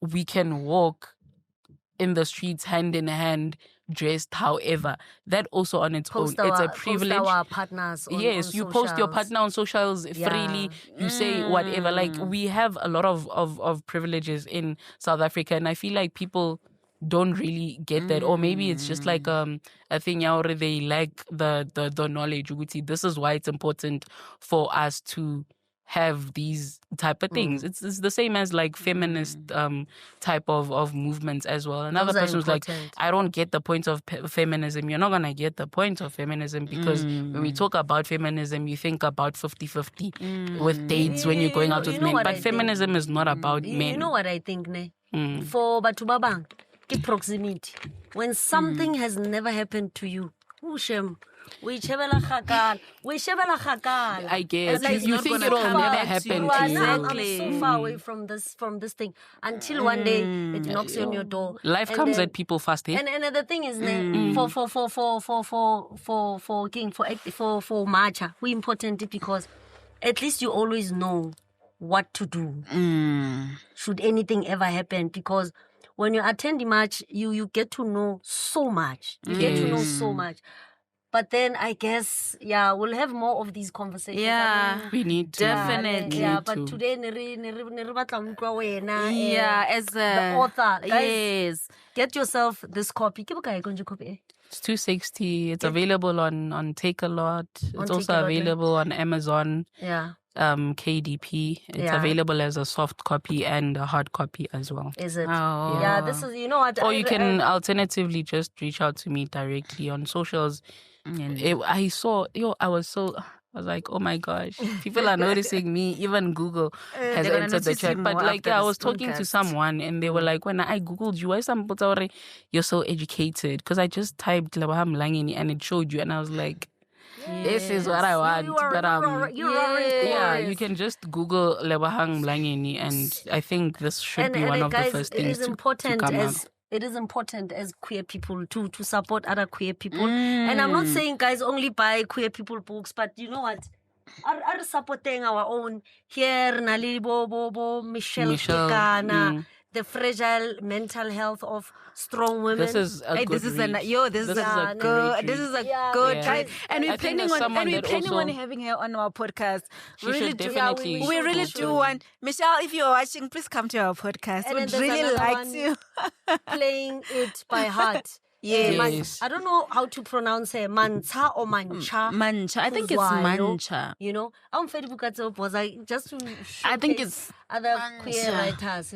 we can walk in the streets hand in hand, dressed however, that also on its own, it's a privilege. Post our partners on you socials. Post your partner on socials freely, you say whatever. Like we have a lot of privileges in South Africa, and I feel like people don't really get that, or maybe it's just like a thing where they lack the knowledge. This is why it's important for us to have these type of things. It's the same as like feminist type of movements as well. Another person was like, I don't get the point of feminism. You're not gonna get the point of feminism because when we talk about feminism, you think about 50-50 with dates when you're going out with men. But feminism is not about men. You know what I think, ne? For Batubabang, proximity. When something has never happened to you, I guess you think it will never happen to you. I'm so far away from this thing until one day it knocks on your door. Life comes at people fast. And the thing is, for matcha, we important it because at least you always know what to do should anything ever happen, because when you attend the match, you get to know so much. You get to know so much. But then I guess, we'll have more of these conversations. We need to. Definitely. But today, as the author, guys, get yourself this copy. It's $260. It's available on Take a Lot. It's also available on Amazon. Yeah. KDP. It's available as a soft copy and a hard copy as well. Is it? Oh. Yeah, this is, you know what? Or you can alternatively just reach out to me directly on socials. I was like, oh my gosh, people are noticing me. Even Google has entered the chat. But like, I was talking to someone and they were like, when I Googled you, you're so educated. Because I just typed Labaham Langini and it showed you. And I was like, this is what I want. You can just Google Lebahang Mlangeni, and I think this should be one of the first things to come up. It is important as queer people to support other queer people. And I'm not saying, guys, only buy queer people books, but you know what? Are supporting our own here, Nali Bobo, Michelle Kikana, the fragile mental health of strong women. This is a good trade. And we're planning on having her on our podcast. We really do want Michelle, if you're watching, please come to our podcast. We'd really like to playing it by heart. Yes. I don't know how to pronounce it. Mancha or Mancha? Mancha. I think it's Mancha. You know, I'm Facebook just to I think it's other queer writers.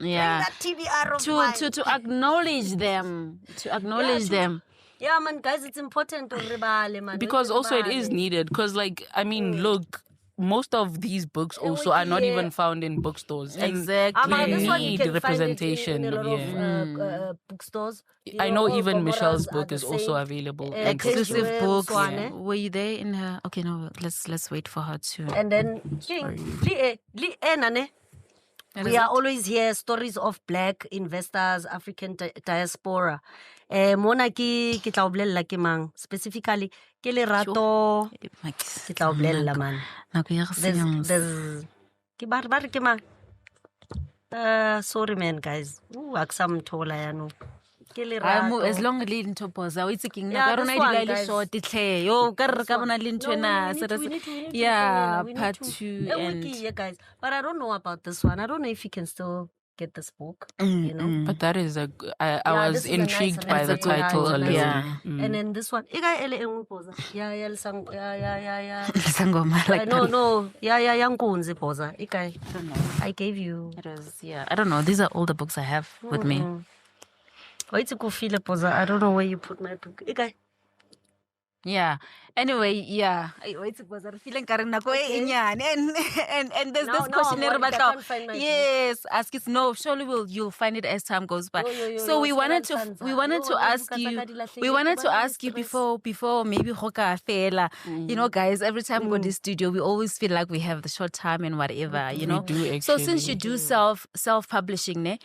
Yeah. That TBR of to acknowledge them. To acknowledge them. Yeah, man, guys, it's important to rebale, man. Because also it is needed. Because, like, I mean, look, most of these books also are not even found in bookstores. Exactly. We need representation. In a lot of bookstores. I know even Michelle's book is also available. Exclusive books. Were you there in her? Okay, no, let's wait for her to. And then, we are always here, stories of Black investors, African diaspora. Mona ke tla o bolella ke mang specifically ke Lerato ke tla o bolella man. There's ke ba re ke mang? Sorry man guys. Aksam thola yano. Ke Lerato. As long as le ntho poza o itse ke nna ka rona di le short tle yo ka re ka bona le ntho na part 2 and guys, but I don't know about this one. I don't know if you can still get this book, you know. But that is I was intrigued by the title alone. Yeah. And then this one, no. Yankunzi poza. I gave you. It was, I don't know. These are all the books I have with me. I don't know where you put my book. Yeah. Anyway, yeah. And there's this questionnaire about yes, ask it. No, surely you'll find it as time goes by. So we wanted to ask you before maybe Hoka Fela. You know, guys, every time we go to the studio, we always feel like we have the short time and whatever, you know. We do, actually. So since you do self-publishing,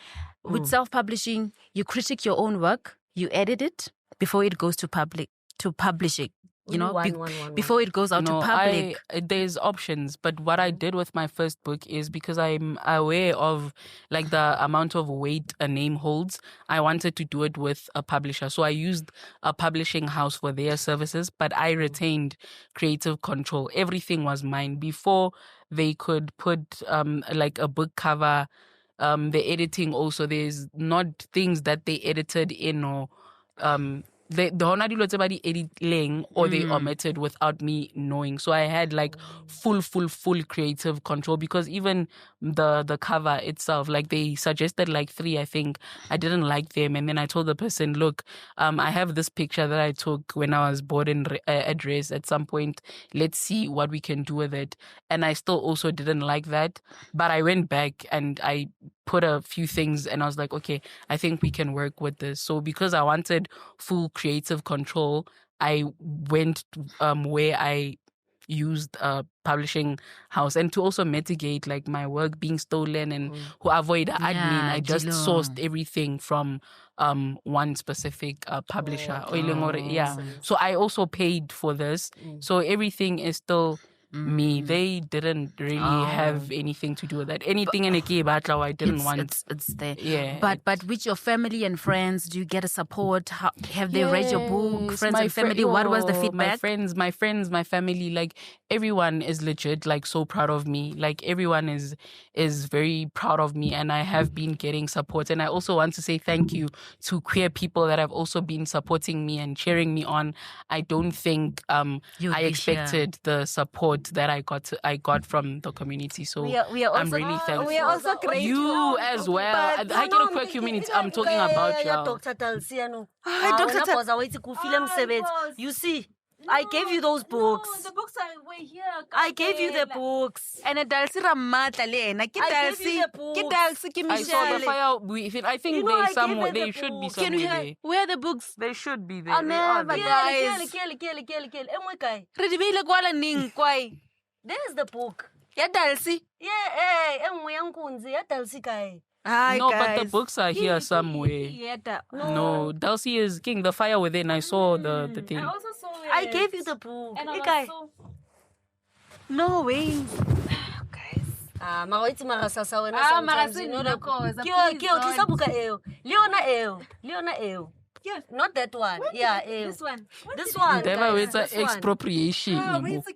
with self-publishing, you critique your own work, you edit it before it goes to publishing, you know, before it goes out to public. There's options, but what I did with my first book is because I'm aware of like the amount of weight a name holds, I wanted to do it with a publisher. So I used a publishing house for their services, but I retained creative control. Everything was mine. Before they could put like a book cover, the editing also, there's not things that they edited in or they editing or they omitted without me knowing. So I had like full creative control, because even the cover itself, like they suggested like 3, I think. I didn't like them, and then I told the person, look, I have this picture that I took when I was bored in address at some point. Let's see what we can do with it. And I still also didn't like that, but I went back and I put a few things and I was like, okay, I think we can work with this. So because I wanted full creative control, I went where I used a publishing house, and to also mitigate like my work being stolen and who avoid admin, I just sourced everything from one specific publisher. So I also paid for this. So everything is still me. They didn't really have anything to do with that. Anything in a batla I didn't want. It's there. Yeah. But with your family and friends, do you get a support? Have they read your book? Friends and family, what was the feedback? My friends, my family, like everyone is legit, like so proud of me. Like everyone is very proud of me, and I have been getting support. And I also want to say thank you to queer people that have also been supporting me and cheering me on. I don't think I expected the support support that I got from the community. So we are I'm also, really thankful. we are also grateful. You as well. I get a queer community. I'm talking about you. Dr. Talsiano. Dr. You see, I gave you those books. No, the books were here. I gave you the books. And Dalsi Ramata Lena. I gave you the books. I saw the fire. I think I gave they you the should be books. somewhere there. Where are the books? They should be there. I'll They are never there. guys. Redibile kwala ning kwai. There's the book. Ya Dalsi. Yeah, enwe yankunzi ya Dalsi kai. Hi, No, guys. but the books are here somewhere. No, Dulcie is king. The fire within. I saw the thing. I also saw it. I gave you the book. And I Guy. was no way. Guys. Magoitsi marasasa wena Ah, sometimes, marasa you know nna the cause, Kyo please tlisa don't. buka eo. Leona eo. Yeah. Not that one. Yeah, eo. This one. This one. Whatever guys, with the this one. expropriation.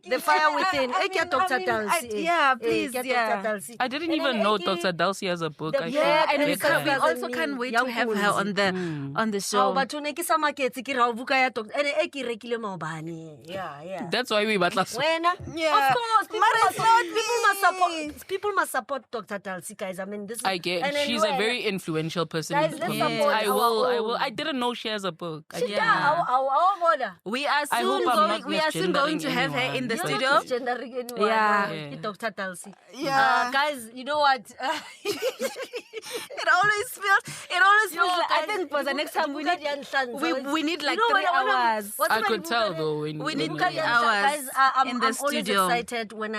The fire within. Dr. Talsi. Yeah, please, yeah. I didn't even know Dr. Dulcie has a book. The- I Yeah, should and get we that. also can't wait to have her on the show. But to neki sa maketsi ke ra buka ya Dr. Ene ke rekile maobane. Yeah. That's why we batla. Wena? Yeah. Of course. People must support Dr. Talsi, guys. I mean, this is I get. and then She's a wena- very influential person. Guys, in the let's community. support I our will. own. I didn't know she has a book. I Shita, didn't. our border. We are I soon hope I'm not going. We are soon going to misgendering have her anyone. in the You're You're studio. not gendering anyone. Yeah. Yeah. Dr. Talsi. Yeah. Guys, you know what? It always feels. I think for the next time we need like 3 hours. I could tell though. We need when 3 we- hours Guys, in the I'm always studio. excited when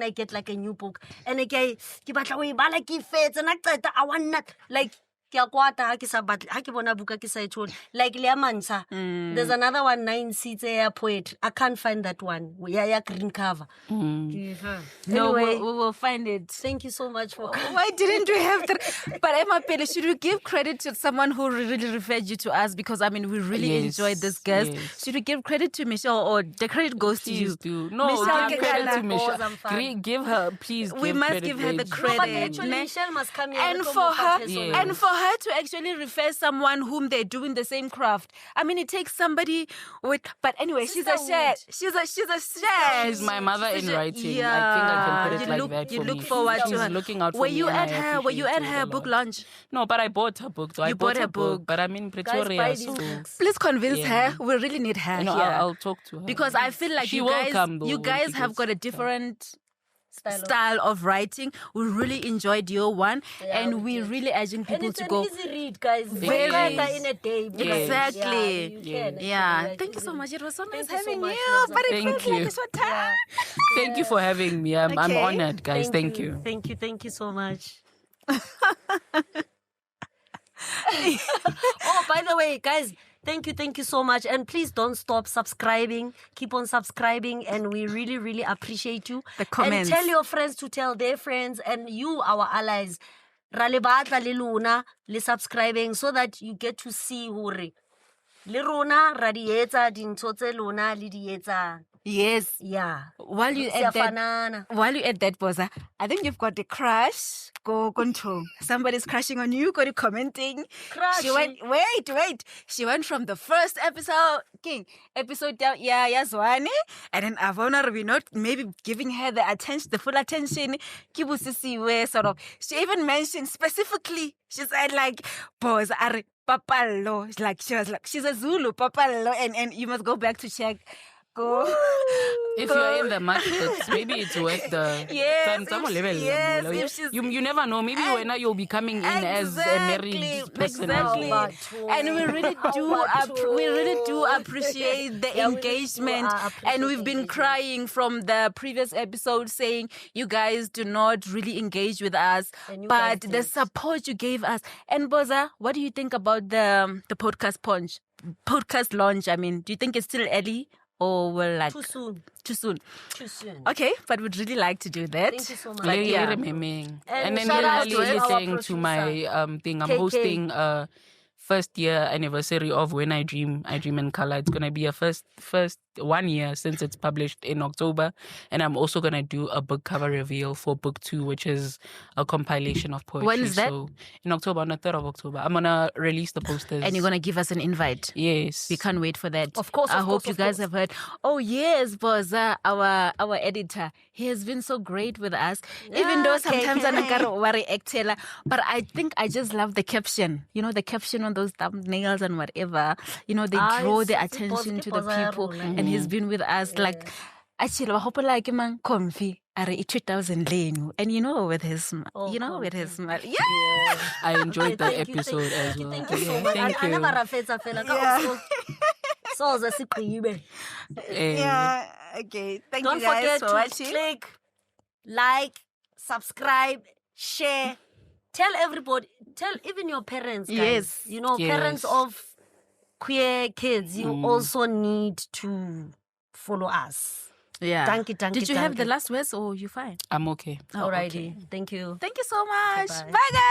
I get like a new book and ke batla go e bala ke fetse na qeta I want not like ke a kwata ha ke sa batle ha ke bona buka ke sa e tshole like le ya mantsha. There's another one 9 seats a poet. I can't find that one. Ya green cover. No, Anyway, we will find it. thank you so much for Why didn't we have that? But Emma Pele, should we give credit to someone who really referred you to us? Because I mean, we really Yes, enjoyed this guest. yes. Should we give credit to Michelle, or the credit goes to you? Please do. No, Michelle give credit to Kekana. Michelle. I'm fine. Give her, please. We give must credit give her the where No, but credit. actually ne? Michelle must come here And to for her, Yes. and for her to actually refer someone whom they're doing the same craft. I mean, it takes somebody with. But anyway, she's a share. She's a share. She's my mother in writing. Yeah, I think I can put it you like look, that you for look me. forward She's to her. looking out for Were me. you and at I her? Were you at appreciate her it a book lot. launch? No, but I bought her book. So I You bought bought her her book. book. But I'm in Guys, Pretoria, buy these so books. Please convince Yeah. her. We really need her no, here. I'll talk to her. Because I feel like She you will guys, come, though, you when guys she have gets got a back. different Style of- style of writing. We really enjoyed your one, Yeah, and we we're did. really urging And people it's to an go. easy read, guys. Very Very easy. in a day. Yes. Exactly. Yeah, you Yeah. can, Yeah, actually, thank you so much. It was so nice Thank you so having much, you, Rosa. but it Thank feels like you. a short time. Thank you for having me. I'm Okay. honored, guys. Thank you. Thank you so much. Oh, by the way, guys, thank you so much. And please don't stop subscribing. Keep on subscribing. And we really, really appreciate you. The comments. And tell your friends to tell their friends. And you, our allies, ra le batla le lona le subscribing so that you get to see hore le rona ra di etsa dintho tse lona le di etsang. Yes. Yeah. While you at that, Siyafanana. Boza, I think you've got a crush. Go control. Somebody's crushing on you. Got you commenting. She went. Wait. She went from the first episode, episode down. Yeah, Zwani, and then Avona, we not maybe giving her the attention, the full attention. Kibusisi, where sort of. She even mentioned specifically. She said like, "Boys are papalo." Like she was like, she's a Zulu papalo, and you must go back to check. Go. If you're in the market, maybe it's worth the Yes, some if- level. yes, if she's- You never know. Maybe when you'll be coming in as a married person. as Exactly. well. And we really do appreciate the Yeah, we really do engagement. appreciate And we've the been engagement. crying from the previous episode saying you guys do not really engage with us, And you but guys the did. support you gave us. And Boza, what do you think about the podcast launch? I mean, do you think it's still early or we're like Too soon. too soon? Too soon. Okay, but we'd really like to do that. Thank you so much. But Yeah, yeah. And And then shout out really to our listening to my thing. I'm KK. hosting a first year anniversary of When I Dream in Color. It's gonna be a first 1 year since it's published in October, and I'm also gonna do a book cover reveal for book 2, which is a compilation of poetry. When is that? So in October, on the 3rd of October, I'm gonna release the posters. And you're gonna give us an invite. Yes, We can't wait for that. Of course, I of hope course, you of guys course. have heard. Oh yes, Boza, our editor. He has been so great with us. Even though sometimes I'm not, but I think I just love the caption. You know, the caption on those thumbnails and whatever. You know, they draw the attention to the people. And he's been with us like actually I hope like man comfy. Are 2000 lane, and you know with his smile, with his smile. Yeah. I enjoyed that Thank you, episode as well. Thank you so much. Thank I you. never rafetsa fela ka so za siqibe. Yeah. Okay. Thank Don't you guys forget for to watching. click, like, subscribe, share. Tell everybody. Tell even your parents, guys. Yes. You know, Yes. parents of queer kids, you also need to follow us. Yeah. Thank you. Did you have the last words or you fine? I'm okay. Oh, Alrighty. okay. Thank you. Thank you so much. Bye-bye. Bye guys.